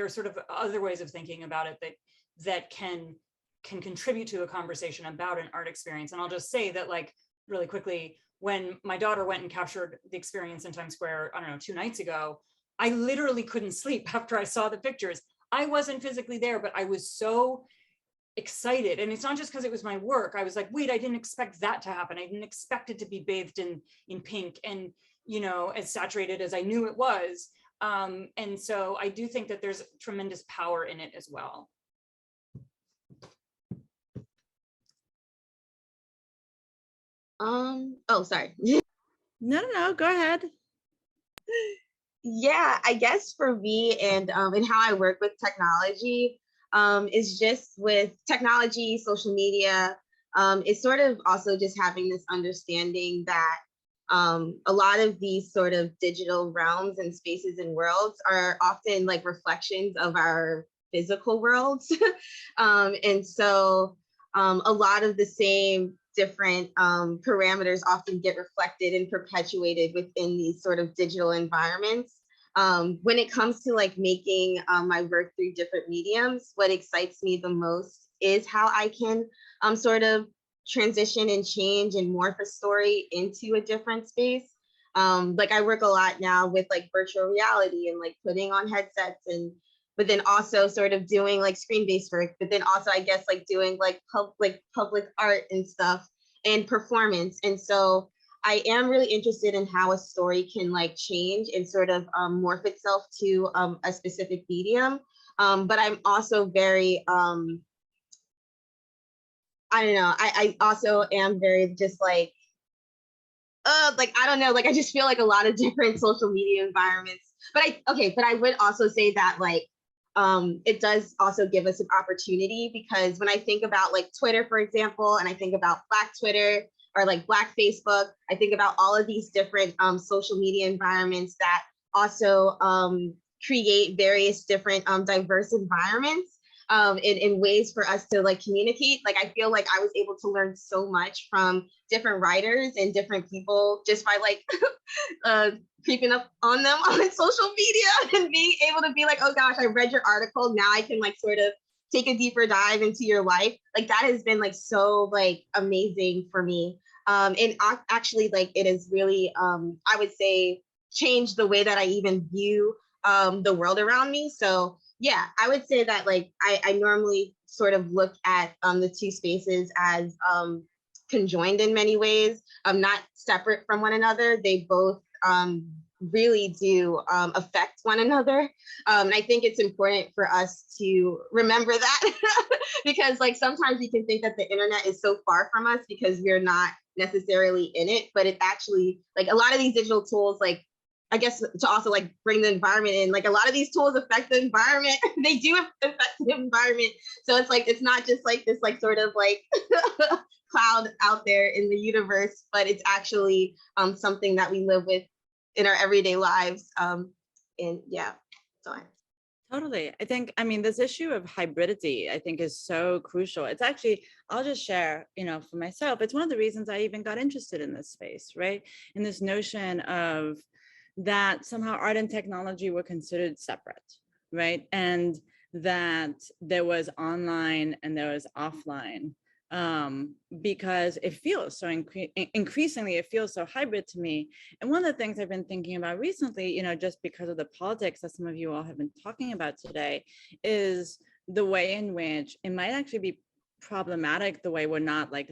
are sort of other ways of thinking about it that can contribute to a conversation about an art experience. And I'll just say that, like, really quickly, when my daughter went and captured the experience in Times Square, I don't know, 2 nights ago, I literally couldn't sleep after I saw the pictures. I wasn't physically there, but I was so excited. And it's not just because it was my work. I was like, wait, I didn't expect that to happen. I didn't expect it to be bathed in pink and, you know, as saturated as I knew it was. And so I do think that there's tremendous power in it as well. Oh, sorry. No, go ahead. Yeah, I guess for me and how I work with technology is just with technology, social media. It's sort of also just having this understanding that a lot of these sort of digital realms and spaces and worlds are often like reflections of our physical worlds. And so a lot of the same different parameters often get reflected and perpetuated within these sort of digital environments. When it comes to like making my work through different mediums, what excites me the most is how I can sort of transition and change and morph a story into a different space. Like I work a lot now with like virtual reality and like putting on headsets, and but then also sort of doing like screen-based work, but then also I guess like doing like public art and stuff and performance. And so I am really interested in how a story can like change and sort of morph itself to a specific medium. But I'm also very, I don't know, I also am very just like I don't know, like I just feel like a lot of different social media environments. But I would also say that like, it does also give us an opportunity, because when I think about like Twitter, for example, and I think about Black Twitter or like Black Facebook, I think about all of these different social media environments that also create various different diverse environments. in ways for us to like communicate. Like I feel like I was able to learn so much from different writers and different people just by like creeping up on them on social media and being able to be like, oh gosh, I read your article. Now I can like sort of take a deeper dive into your life. Like that has been like so like amazing for me. And actually like it is really, I would say, changed the way that I even view the world around me. So yeah, I would say that like I normally sort of look at the two spaces as conjoined in many ways, not separate from one another. They both really do affect one another. And I think it's important for us to remember that because like sometimes we can think that the internet is so far from us because we're not necessarily in it, but it actually like a lot of these digital tools, like I guess to also like bring the environment in, like a lot of these tools affect the environment. They do affect the environment. So it's like, it's not just like this like sort of like cloud out there in the universe, but it's actually something that we live with in our everyday lives. And yeah, so Totally. I think, I mean, this issue of hybridity, I think is so crucial. It's actually, I'll just share, you know, for myself, it's one of the reasons I even got interested in this space, right? In this notion of that somehow art and technology were considered separate, right? And that there was online and there was offline, because it feels so increasingly, it feels so hybrid to me. And one of the things I've been thinking about recently, you know, just because of the politics that some of you all have been talking about today, is the way in which it might actually be problematic, the way we're not like,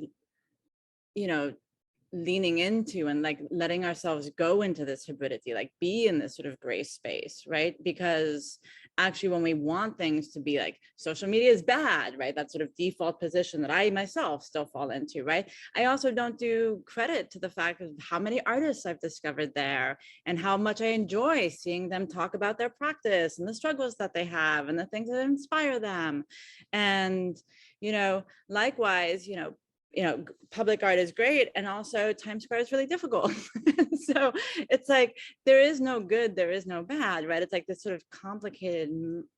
you know, leaning into and like letting ourselves go into this hybridity, like be in this sort of gray space, right? Because actually when we want things to be like social media is bad, right? That sort of default position that I myself still fall into, right? I also don't do credit to the fact of how many artists I've discovered there and how much I enjoy seeing them talk about their practice and the struggles that they have and the things that inspire them. And, you know, likewise, you know, public art is great. And also Times Square is really difficult. So it's like, there is no good, there is no bad, right? It's like this sort of complicated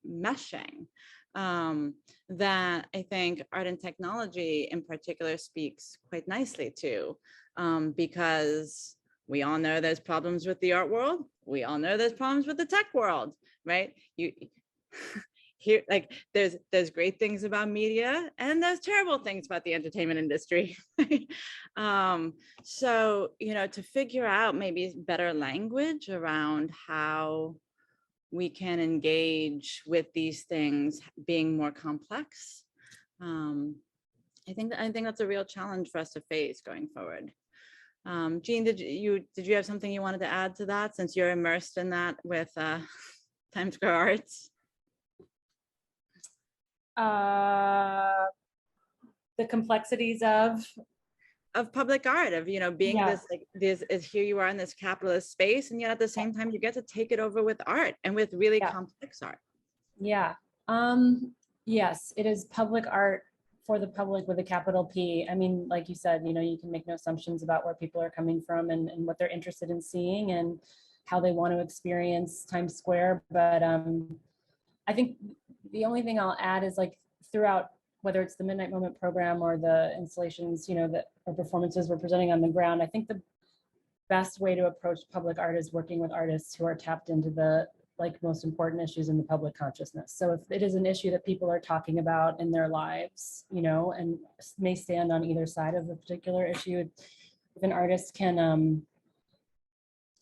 meshing that I think art and technology in particular speaks quite nicely to, because we all know there's problems with the art world. We all know there's problems with the tech world, right? Here, like there's great things about media and there's terrible things about the entertainment industry. So, you know, to figure out maybe better language around how we can engage with these things being more complex, I think that's a real challenge for us to face going forward. Jean, did you have something you wanted to add to that, since you're immersed in that with Times Square Arts? The complexities of public art, of, you know, being Yeah. this, like this is, here you are in this capitalist space, and yet at the same time you get to take it over with art and with really complex art. Yeah. Yes, it is public art for the public with a capital P. I mean, like you said, you know, you can make no assumptions about where people are coming from and what they're interested in seeing and how they want to experience Times Square. But I think the only thing I'll add is like throughout, whether it's the Midnight Moment program or the installations, you know, that or performances we're presenting on the ground, I think the best way to approach public art is working with artists who are tapped into the like most important issues in the public consciousness. So if it is an issue that people are talking about in their lives, you know, and may stand on either side of a particular issue, if an artist can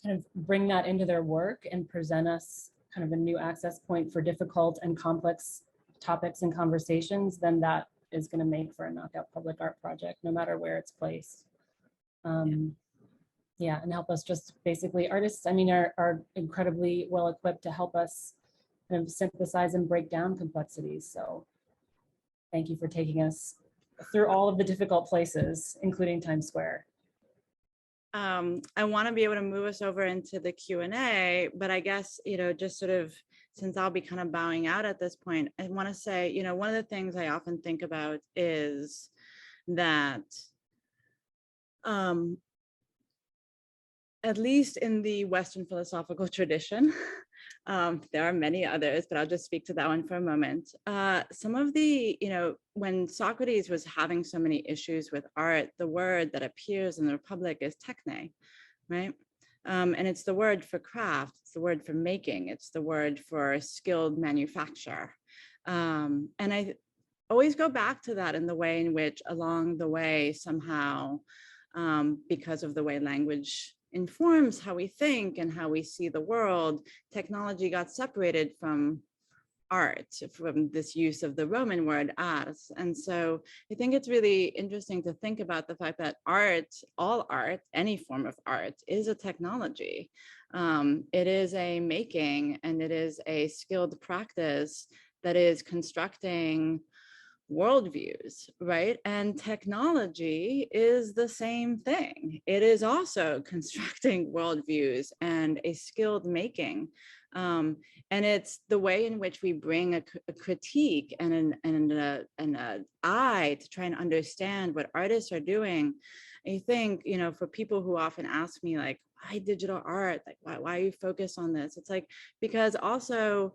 kind of bring that into their work and present us kind of a new access point for difficult and complex topics and conversations, then that is going to make for a knockout public art project, no matter where it's placed. Yeah, and help us just basically, artists, I mean, are incredibly well equipped to help us kind of synthesize and break down complexities. So thank you for taking us through all of the difficult places, including Times Square. I want to be able to move us over into the Q&A, but I guess, you know, just sort of, since I'll be kind of bowing out at this point, I want to say, you know, one of the things I often think about is that at least in the Western philosophical tradition, There are many others, but I'll just speak to that one for a moment. Some of the, when Socrates was having so many issues with art, the word that appears in the Republic is techne, right? And it's the word for craft, it's the word for making, it's the word for skilled manufacture. And I always go back to that in the way in which along the way somehow, because of the way language informs how we think and how we see the world, technology got separated from art, from this use of the Roman word ars. And so I think it's really interesting to think about the fact that art, all art, any form of art, is a technology. It is a making, and it is a skilled practice that is constructing worldviews, right? And technology is the same thing. It is also constructing worldviews and a skilled making. And it's the way in which we bring a critique and an eye to try and understand what artists are doing. I think, for people who often ask me, like, why digital art? Like, why are you focused on this? It's like, because also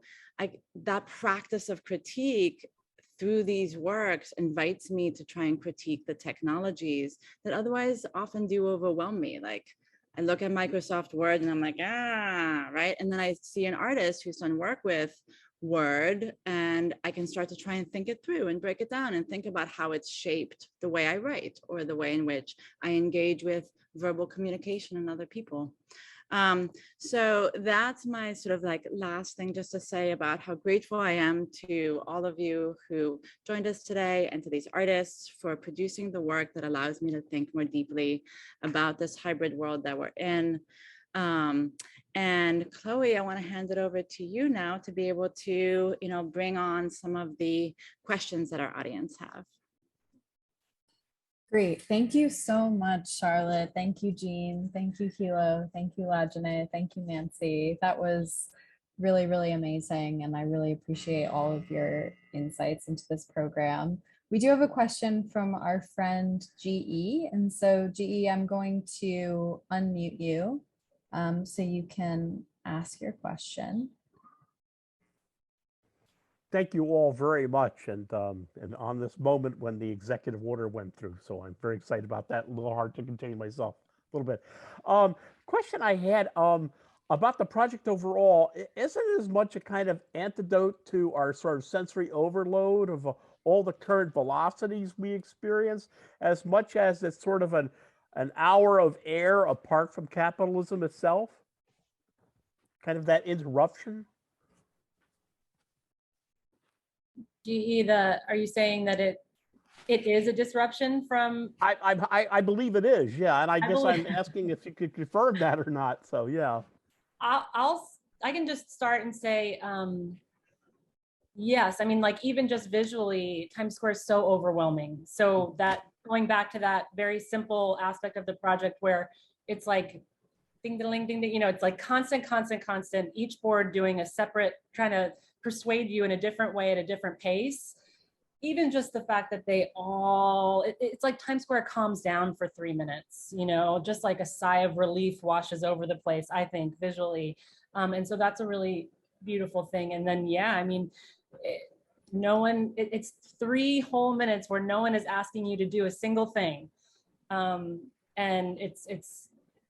that practice of critique through these works invites me to try and critique the technologies that otherwise often do overwhelm me. Like, I look at Microsoft Word and I'm like, right? And then I see an artist who's done work with Word, and I can start to try and think it through and break it down and think about how it's shaped the way I write or the way in which I engage with verbal communication and other people. So that's my sort of like last thing just to say about how grateful I am to all of you who joined us today and to these artists for producing the work that allows me to think more deeply about this hybrid world that we're in. And Chloe, I want to hand it over to you now to be able to, bring on some of the questions that our audience have. Great. Thank you so much, Charlotte. Thank you, Jean. Thank you, Hilo. Thank you, LaJuné. Thank you, Nancy. That was really, really amazing. And I really appreciate all of your insights into this program. We do have a question from our friend, GE. And so GE, I'm going to unmute you so you can ask your question. Thank you all very much, and on this moment when the executive order went through, so I'm very excited about that. A little hard to contain myself a little bit. Question I had about the project overall, isn't it as much a kind of antidote to our sort of sensory overload of all the current velocities we experience, as much as it's sort of an hour of air apart from capitalism itself? Kind of that interruption? GE, are you saying that it is a disruption from? I believe it is, yeah. And I guess I'm asking if you could confirm that or not. So yeah. I can just start and say, yes. I mean, like even just visually, Times Square is so overwhelming. So that going back to that very simple aspect of the project where it's like ding ding ding ding, it's like constant, each board doing a separate, trying to persuade you in a different way at a different pace. Even just the fact that they all, it's like Times Square calms down for 3 minutes, just like a sigh of relief washes over the place, I think, visually. And so that's a really beautiful thing. And then, yeah, I mean, it's 3 whole minutes where no one is asking you to do a single thing. And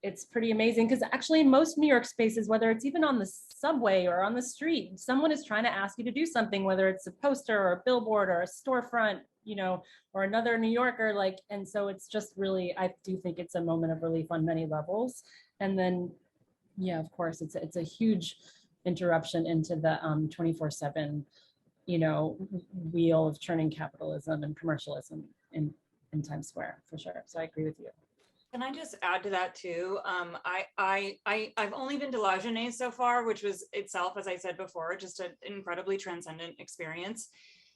it's pretty amazing, because actually in most New York spaces, whether it's even on the subway or on the street, someone is trying to ask you to do something, whether it's a poster or a billboard or a storefront, or another New Yorker, and so it's just really, I do think it's a moment of relief on many levels. And then, yeah, of course, it's a huge interruption into the 24/7, wheel of churning capitalism and commercialism in Times Square, for sure. So I agree with you. Can I just add to that too? I've only been to LaJuné so far, which was itself, as I said before, just an incredibly transcendent experience.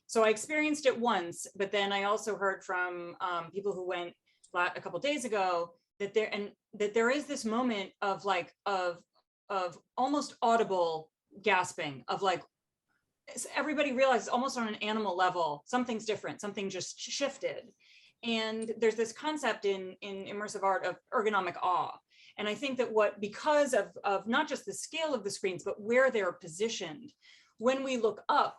So I experienced it once, but then I also heard from people who went a couple of days ago that there is this moment of of almost audible gasping of everybody realizes almost on an animal level, something's different, something just shifted. And there's this concept in immersive art of ergonomic awe. And I think that because of not just the scale of the screens, but where they're positioned, when we look up,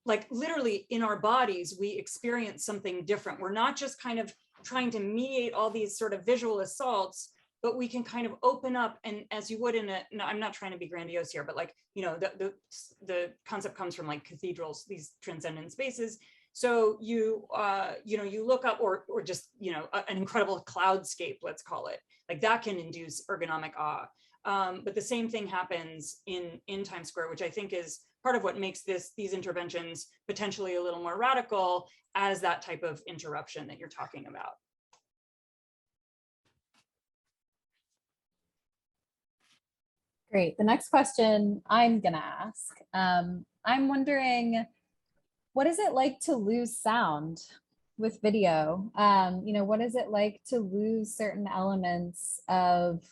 like literally in our bodies, we experience something different. We're not just kind of trying to mediate all these sort of visual assaults, but we can kind of open up, and as you would in a, no, I'm not trying to be grandiose here, but like, you know, the concept comes from like cathedrals, these transcendent spaces. So you know, you look up, or just, you know, an incredible cloudscape, let's call it, like that can induce ergonomic awe. But the same thing happens in Times Square, which I think is part of what makes these interventions potentially a little more radical as that type of interruption that you're talking about. Great. The next question I'm going to ask, I'm wondering, what is it like to lose sound with video? You know, what is it like to lose certain elements of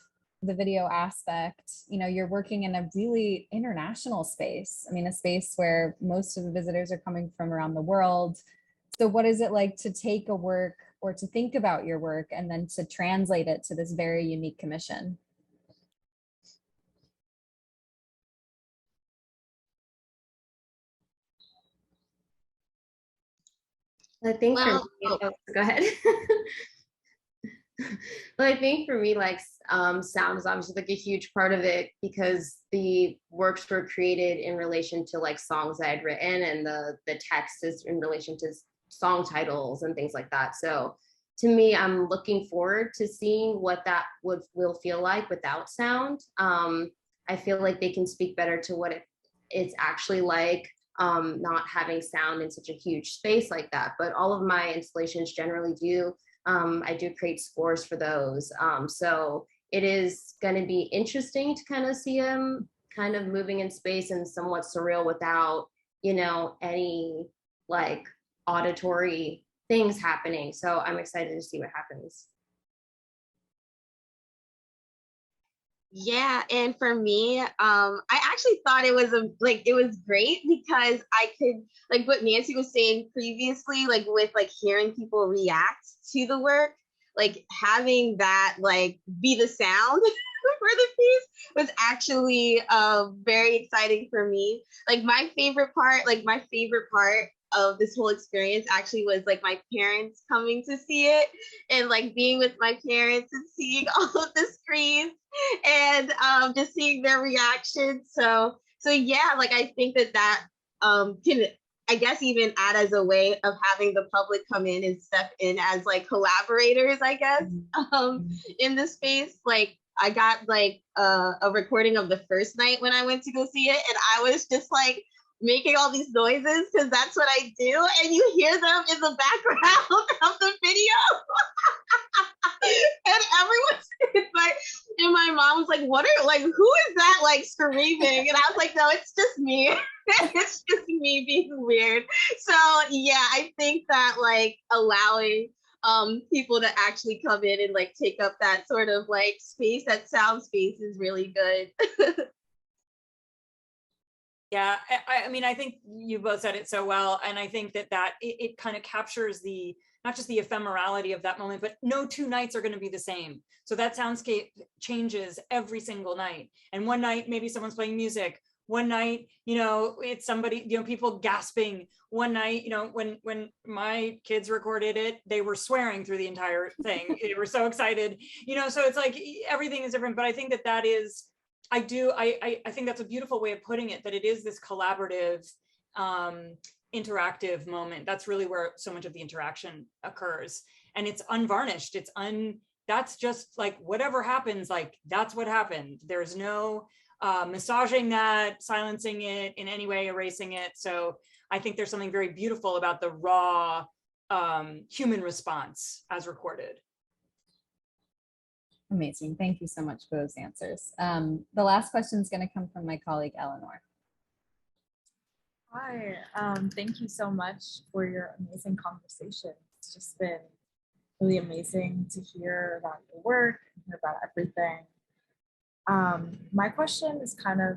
the video aspect? You know, you're working in a really international space. I mean, a space where most of the visitors are coming from around the world. So what is it like to take a work or to think about your work and then to translate it to this very unique commission? I think for me, oh, go ahead. Well, I think for me, like sound is obviously like a huge part of it, because the works were created in relation to like songs I had written, and the text is in relation to song titles and things like that. So to me, I'm looking forward to seeing what that will feel like without sound. I feel like they can speak better to what it's actually like, not having sound in such a huge space like that. But all of my installations generally do. I do create scores for those. So it is going to be interesting to kind of see him kind of moving in space and somewhat surreal without, you know, any like auditory things happening. So I'm excited to see what happens. Yeah, and for me, I actually thought it was it was great, because I could, like what Nancy was saying previously, like with like hearing people react to the work, like having that like be the sound for the piece was actually very exciting for me. Like my favorite part of this whole experience actually was like my parents coming to see it, and like being with my parents and seeing all of the screens and just seeing their reaction. So yeah, like I think that can, I guess, even add as a way of having the public come in and step in as like collaborators, I guess, in the space. Like I got like a recording of the first night when I went to go see it, and I was just like making all these noises because that's what I do, and you hear them in the background of the video. And everyone's like, and my mom was like, who is that like screaming? And I was like, no, it's just me. It's just me being weird. So yeah, I think that like allowing people to actually come in and like take up that sort of like space, that sound space, is really good. Yeah, I mean, I think you both said it so well. And I think that it kind of captures not just the ephemerality of that moment, but no two nights are going to be the same. So that soundscape changes every single night. And one night, maybe someone's playing music. One night, you know, it's somebody, you know, people gasping. One night, you know, when my kids recorded it, they were swearing through the entire thing. They were so excited, you know, so it's like everything is different. But I think that is, I think that's a beautiful way of putting it, that it is this collaborative, interactive moment. That's really where so much of the interaction occurs, and it's unvarnished. That's just like whatever happens, like that's what happened. There's no massaging that, silencing it in any way, erasing it. So I think there's something very beautiful about the raw human response as recorded. Amazing. Thank you so much for those answers. The last question is going to come from my colleague, Eleanor. Hi, thank you so much for your amazing conversation. It's just been really amazing to hear about your work and hear about everything. My question is kind of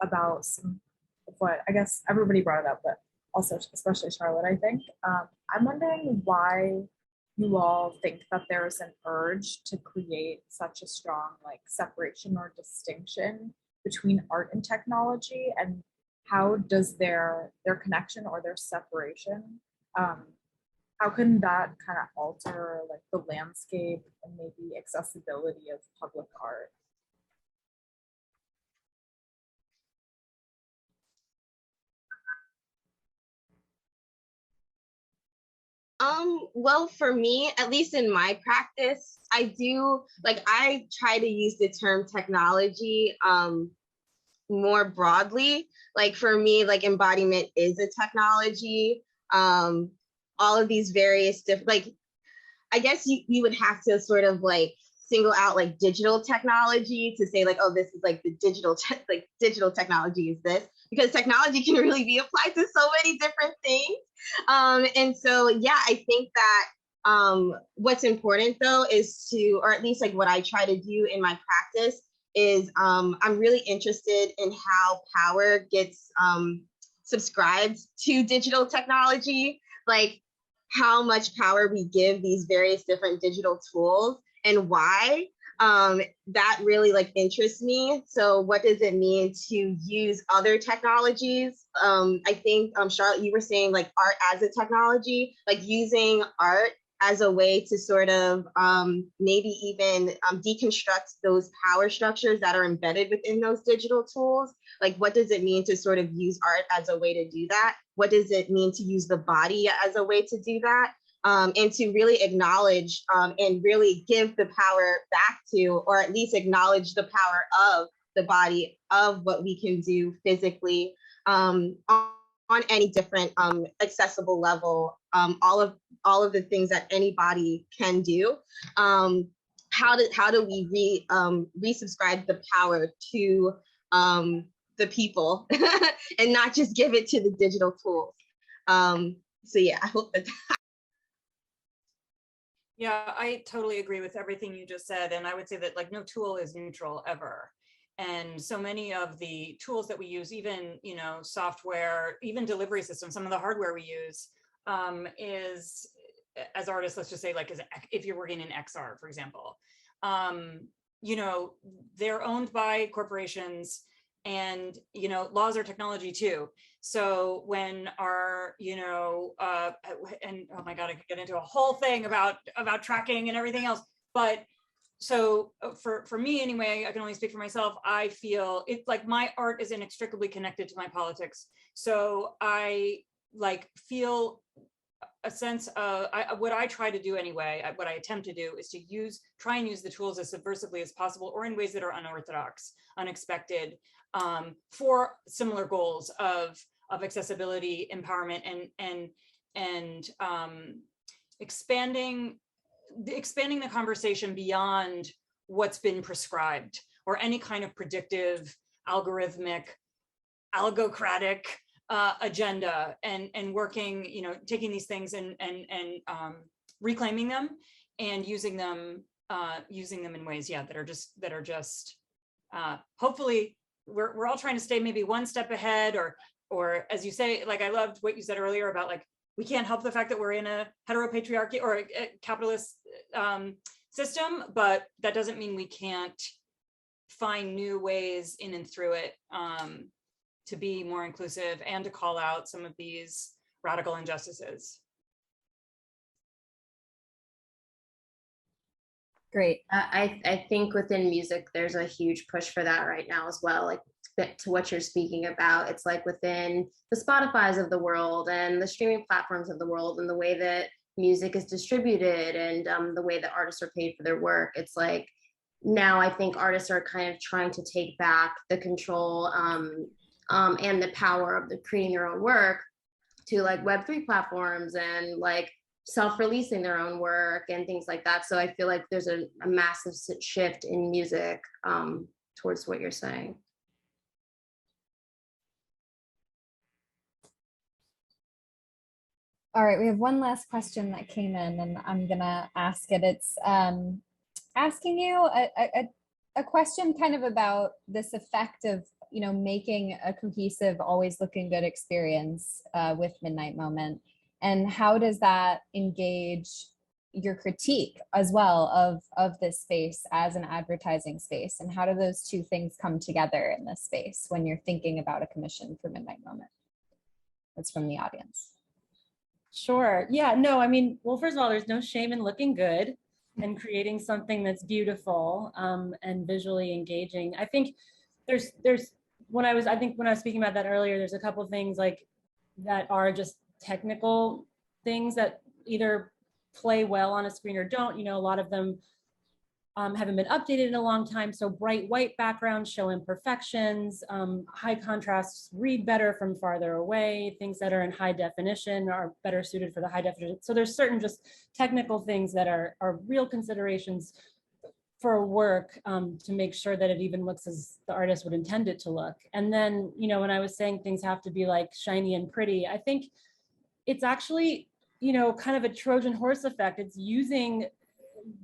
about some of what I guess everybody brought it up, but also especially Charlotte, I think. I'm wondering why you all think that there is an urge to create such a strong like separation or distinction between art and technology, and how does their connection or their separation, how can that kind of alter like the landscape and maybe accessibility of public art? Well, for me, at least in my practice, I try to use the term technology more broadly. Like for me, like embodiment is a technology. All of these various different, like, I guess you would have to sort of like single out like digital technology to say like, oh, this is like the digital technology is this, because technology can really be applied to so many different things. And so, yeah, I think that what's important though is to, or at least like what I try to do in my practice is I'm really interested in how power gets subscribed to digital technology, like how much power we give these various different digital tools and why. That really like interests me. So what does it mean to use other technologies? I think Charlotte, you were saying like art as a technology, like using art as a way to sort of maybe even deconstruct those power structures that are embedded within those digital tools. Like, what does it mean to sort of use art as a way to do that? What does it mean to use the body as a way to do that? And to really acknowledge and really give the power back to, or at least acknowledge the power of the body, of what we can do physically on any different accessible level, all of the things that anybody can do. How do we resubscribe the power to the people and not just give it to the digital tools? So yeah, I hope that. Yeah, I totally agree with everything you just said. And I would say that like no tool is neutral ever. And so many of the tools that we use, even, you know, software, even delivery systems, some of the hardware we use is, as artists, let's just say like if you're working in XR, for example, you know, they're owned by corporations, and, you know, laws are technology too. So when our, you know, and oh my God, I could get into a whole thing about tracking and everything else. But so for me anyway, I can only speak for myself. I feel it's like my art is inextricably connected to my politics. So I like feel a sense of what I try to do anyway, what I attempt to do is to try and use the tools as subversively as possible, or in ways that are unorthodox, unexpected, for similar goals of accessibility, empowerment, and expanding the conversation beyond what's been prescribed, or any kind of predictive, algorithmic, algocratic agenda, and working, you know, taking these things and reclaiming them and using them in ways, yeah, that are just hopefully we're all trying to stay maybe one step ahead, or as you say, like I loved what you said earlier about like we can't help the fact that we're in a heteropatriarchy or a capitalist system, but that doesn't mean we can't find new ways in and through it to be more inclusive and to call out some of these radical injustices. Great. I think within music, there's a huge push for that right now as well. Like to what you're speaking about, it's like within the Spotifys of the world and the streaming platforms of the world, and the way that music is distributed, and the way that artists are paid for their work. It's like now I think artists are kind of trying to take back the control and the power of creating their own work to like Web3 platforms, and like self-releasing their own work and things like that. So I feel like there's a massive shift in music towards what you're saying. All right, we have one last question that came in, and I'm gonna ask it. It's asking you a question kind of about this effect of, you know, making a cohesive, always looking good experience with Midnight Moment, and how does that engage, your critique as well of this space as an advertising space, and how do those two things come together in this space when you're thinking about a commission for Midnight Moment? That's from the audience. Sure. Yeah, no, I mean, well, first of all, there's no shame in looking good and creating something that's beautiful and visually engaging. I think when I was speaking about that earlier, there's a couple of things like that are just technical things that either play well on a screen or don't. You know, a lot of them haven't been updated in a long time. So bright white backgrounds show imperfections, high contrasts read better from farther away, things that are in high definition are better suited for the high definition. So there's certain just technical things that are real considerations for a work to make sure that it even looks as the artist would intend it to look. And then, you know, when I was saying things have to be like shiny and pretty, I think it's actually, you know, kind of a Trojan horse effect. It's using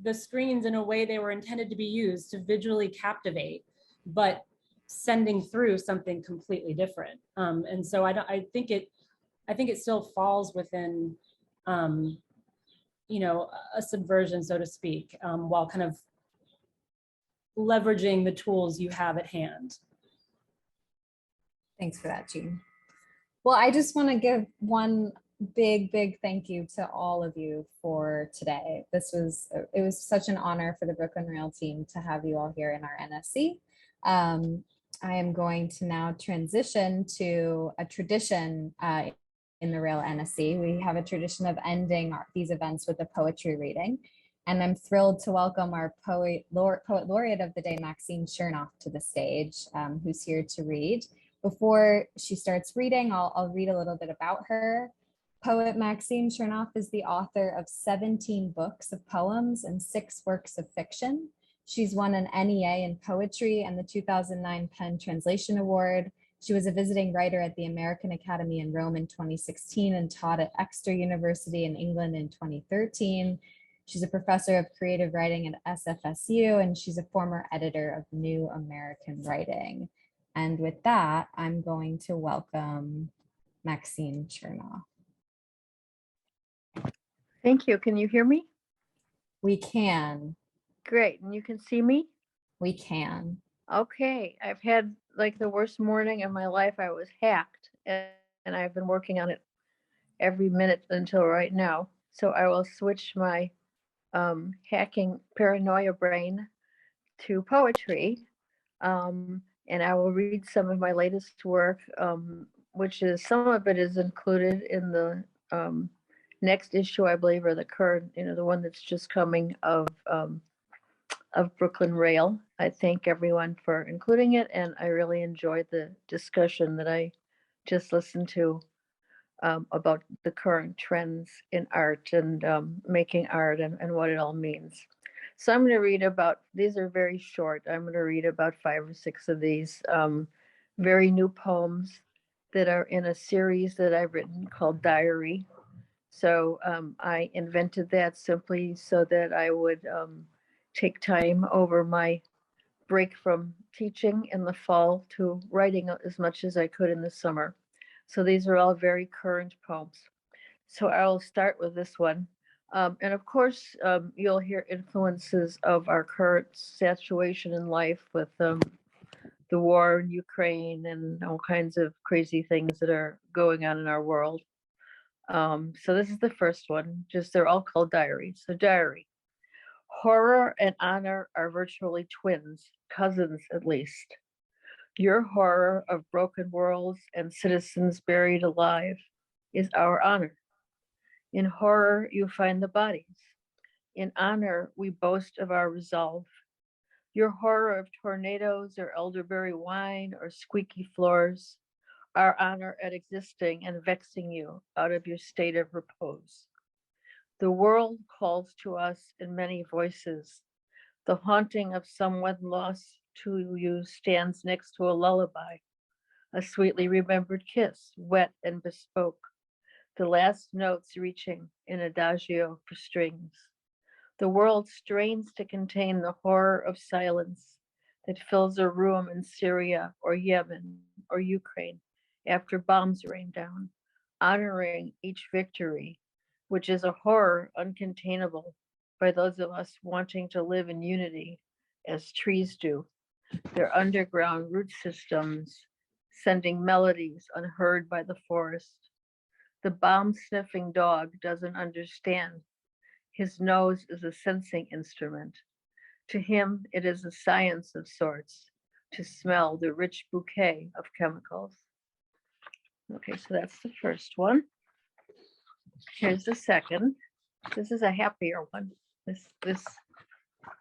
the screens in a way they were intended to be used to visually captivate, but sending through something completely different. And so I think it still falls within, you know, a subversion, so to speak, while kind of leveraging the tools you have at hand. Thanks for that, Jean. Well, I just want to give one big thank you to all of you for today. It was such an honor for the Brooklyn Rail team to have you all here in our NSE. I am going to now transition to a tradition in the Rail NSE. We have a tradition of ending these events with a poetry reading. And I'm thrilled to welcome our poet laureate of the day, Maxine Chernoff, to the stage, who's here to read. Before she starts reading, I'll read a little bit about her. Poet Maxine Chernoff is the author of 17 books of poems and 6 works of fiction. She's won an NEA in poetry and the 2009 Penn Translation Award. She was a visiting writer at the American Academy in Rome in 2016 and taught at Exeter University in England in 2013. She's a professor of creative writing at SFSU, and she's a former editor of New American Writing. And with that, I'm going to welcome Maxine Chernoff. Thank you. Can you hear me? We can. Great. And you can see me? We can. Okay. I've had like the worst morning of my life. I was hacked and I've been working on it every minute until right now. So I will switch my hacking paranoia brain to poetry. And I will read some of my latest work, which is, some of it is included in the next issue, I believe, or the current, you know, the one that's just coming of Brooklyn Rail. I thank everyone for including it, and I really enjoyed the discussion that I just listened to about the current trends in art and making art and what it all means. So I'm going to read about, these are very short, I'm going to read about 5 or 6 of these very new poems that are in a series that I've written called Diary. So I invented that simply so that I would take time over my break from teaching in the fall to writing as much as I could in the summer. So these are all very current poems. So I'll start with this one. And of course, you'll hear influences of our current situation in life with the war in Ukraine and all kinds of crazy things that are going on in our world. So this is the first one, just they're all called diaries. So diary. Horror and honor are virtually twins, cousins at least. Your horror of broken worlds and citizens buried alive is our honor. In horror, you find the bodies. In honor, we boast of our resolve. Your horror of tornadoes or elderberry wine or squeaky floors, our honor at existing and vexing you out of your state of repose. The world calls to us in many voices. The haunting of someone lost to you stands next to a lullaby, a sweetly remembered kiss, wet and bespoke, the last notes reaching in adagio for strings. The world strains to contain the horror of silence that fills a room in Syria or Yemen or Ukraine after bombs rain down, honoring each victory which is a horror uncontainable by those of us wanting to live in unity as trees do, their underground root systems sending melodies unheard by the forest. The bomb-sniffing dog doesn't understand. His nose is a sensing instrument. To him, it is a science of sorts to smell the rich bouquet of chemicals. Okay, so that's the first one. Here's the second. This is a happier one. This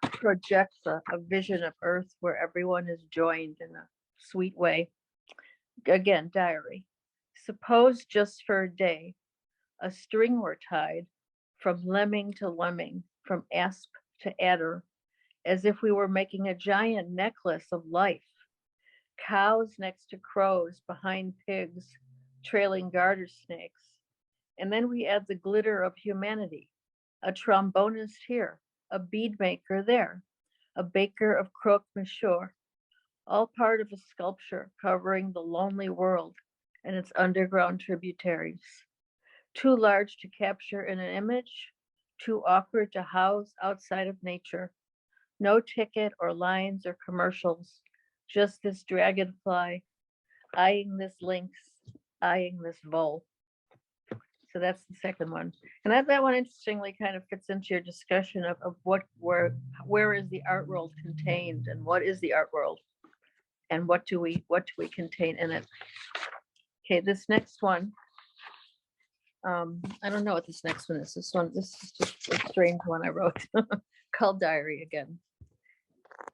projects a vision of Earth where everyone is joined in a sweet way. Again, diary. Suppose just for a day, a string were tied from lemming to lemming, from asp to adder, as if we were making a giant necklace of life. Cows next to crows, behind pigs, trailing garter snakes. And then we add the glitter of humanity, a trombonist here, a bead maker there, a baker of croque monsieur, all part of a sculpture covering the lonely world and its underground tributaries. Too large to capture in an image, too awkward to house outside of nature. No ticket or lines or commercials, just this dragonfly, eyeing this lynx, eyeing this vole. So that's the second one. And that one interestingly kind of fits into your discussion of where is the art world contained, and what is the art world, and what do we contain in it. Okay, this next one, I don't know what this next one is. This is just a strange one I wrote called Diary again.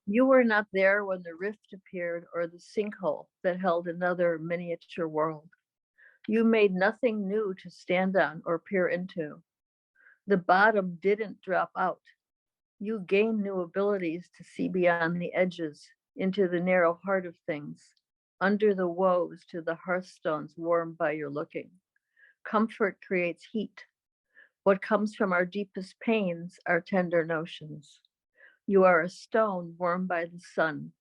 You were not there when the rift appeared, or the sinkhole that held another miniature world. You made nothing new to stand on or peer into. The bottom didn't drop out. You gained new abilities to see beyond the edges, into the narrow heart of things, under the woes to the hearthstones warmed by your looking. Comfort creates heat. What comes from our deepest pains are tender notions. You are a stone warmed by the sun,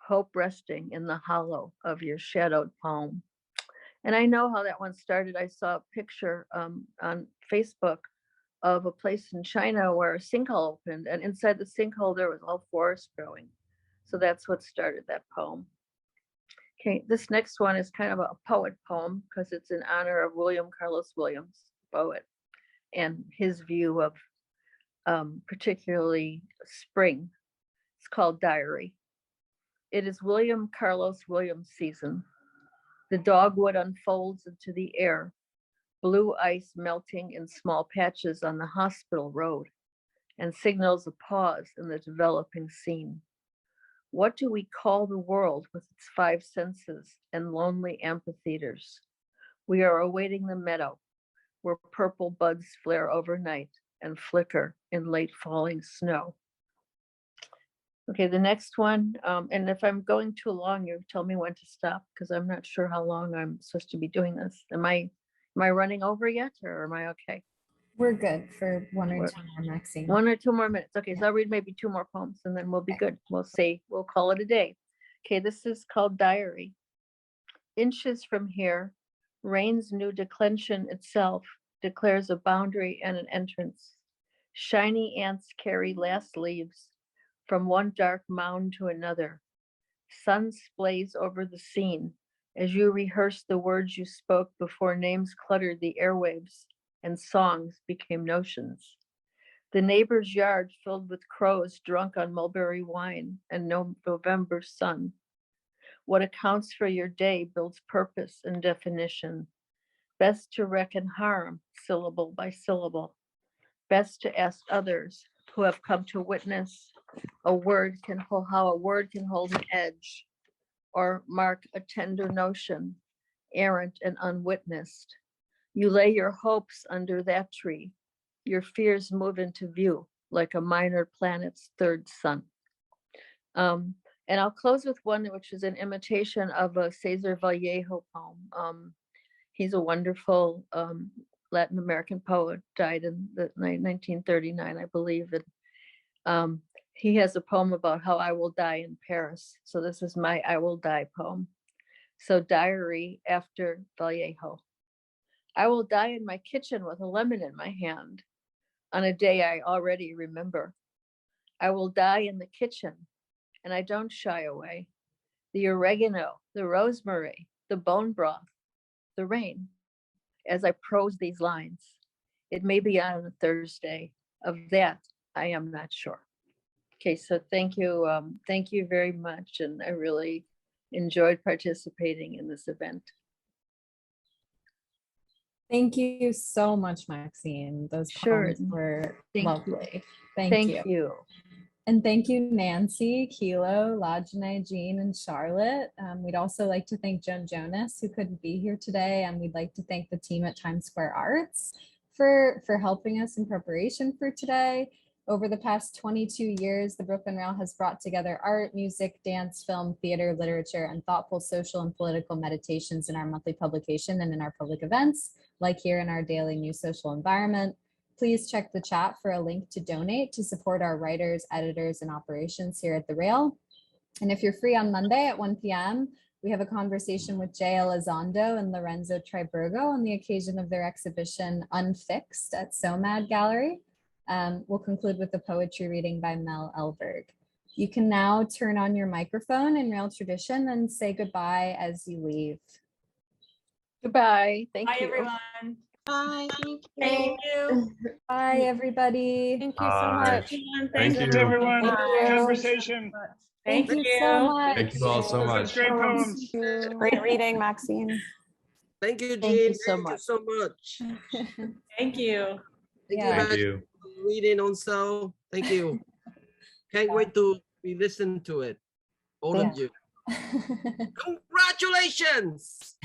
hope resting in the hollow of your shadowed palm. And I know how that one started. I saw a picture on Facebook of a place in China where a sinkhole opened, and inside the sinkhole there was all forest growing. So that's what started that poem. Okay, this next one is kind of a poet poem because it's in honor of William Carlos Williams, poet, and his view of particularly spring. It's called Diary. It is William Carlos Williams' season. The dogwood unfolds into the air, blue ice melting in small patches on the hospital road, and signals a pause in the developing scene. What do we call the world with its five senses and lonely amphitheaters? We are awaiting the meadow, where purple buds flare overnight and flicker in late falling snow. Okay, the next one, and if I'm going too long, you tell me when to stop, because I'm not sure how long I'm supposed to be doing this. Am I running over yet, or am I okay? We're good for one or two more, Maxine. 1 or 2 more minutes. Okay, so I'll read maybe 2 more poems and then we'll be good. We'll call it a day. Okay, this is called Diary. Inches from here, rain's new declension itself declares a boundary and an entrance. Shiny ants carry last leaves from one dark mound to another. Sun splays over the scene as you rehearse the words you spoke before names cluttered the airwaves and songs became notions. The neighbor's yard filled with crows drunk on mulberry wine and no November sun. What accounts for your day builds purpose and definition. Best to reckon harm syllable by syllable. Best to ask others who have come to witness how a word can hold an edge or mark a tender notion, errant and unwitnessed. You lay your hopes under that tree. Your fears move into view like a minor planet's third sun. And I'll close with one which is an imitation of a Cesar Vallejo poem. He's a wonderful Latin American poet, died in 1939, I believe. And he has a poem about how I will die in Paris. So this is my I will die poem. So Diary after Vallejo. I will die in my kitchen with a lemon in my hand on a day I already remember. I will die in the kitchen, and I don't shy away. The oregano, the rosemary, the bone broth, the rain. As I prose these lines, it may be on a Thursday. Of that, I am not sure. Okay, so thank you very much, and I really enjoyed participating in this event. Thank you so much, Maxine. Those Sure. comments were Thank lovely. you. Thank you. And thank you, Nancy, Kilo, LaJuné, Jean, and Charlotte. We'd also like to thank Joan Jonas, who couldn't be here today. And we'd like to thank the team at Times Square Arts for helping us in preparation for today. Over the past 22 years, the Brooklyn Rail has brought together art, music, dance, film, theater, literature, and thoughtful social and political meditations in our monthly publication and in our public events, like here in our daily New Social Environment. Please check the chat for a link to donate to support our writers, editors, and operations here at the Rail. And if you're free on Monday at 1 p.m., we have a conversation with Jay Elizondo and Lorenzo Tribergo on the occasion of their exhibition Unfixed at SOMAD Gallery. We'll conclude with a poetry reading by Mel Elberg. You can now turn on your microphone in Rail tradition and say goodbye as you leave. Goodbye. Thank Bye, you. everyone. Bye. Thank you. Thank you. Bye, everybody. Thank you so much. Thank you, everyone. Thank Good you. conversation. Thank you so much. Thank you all so much. Such great poems. Great reading, Maxine. Thank you, Jean. Thank you so Thank you much. so much. Thank you. Yeah. Thank you. Reading also. Thank you. Can't wait to be listen to it. All of you. Congratulations.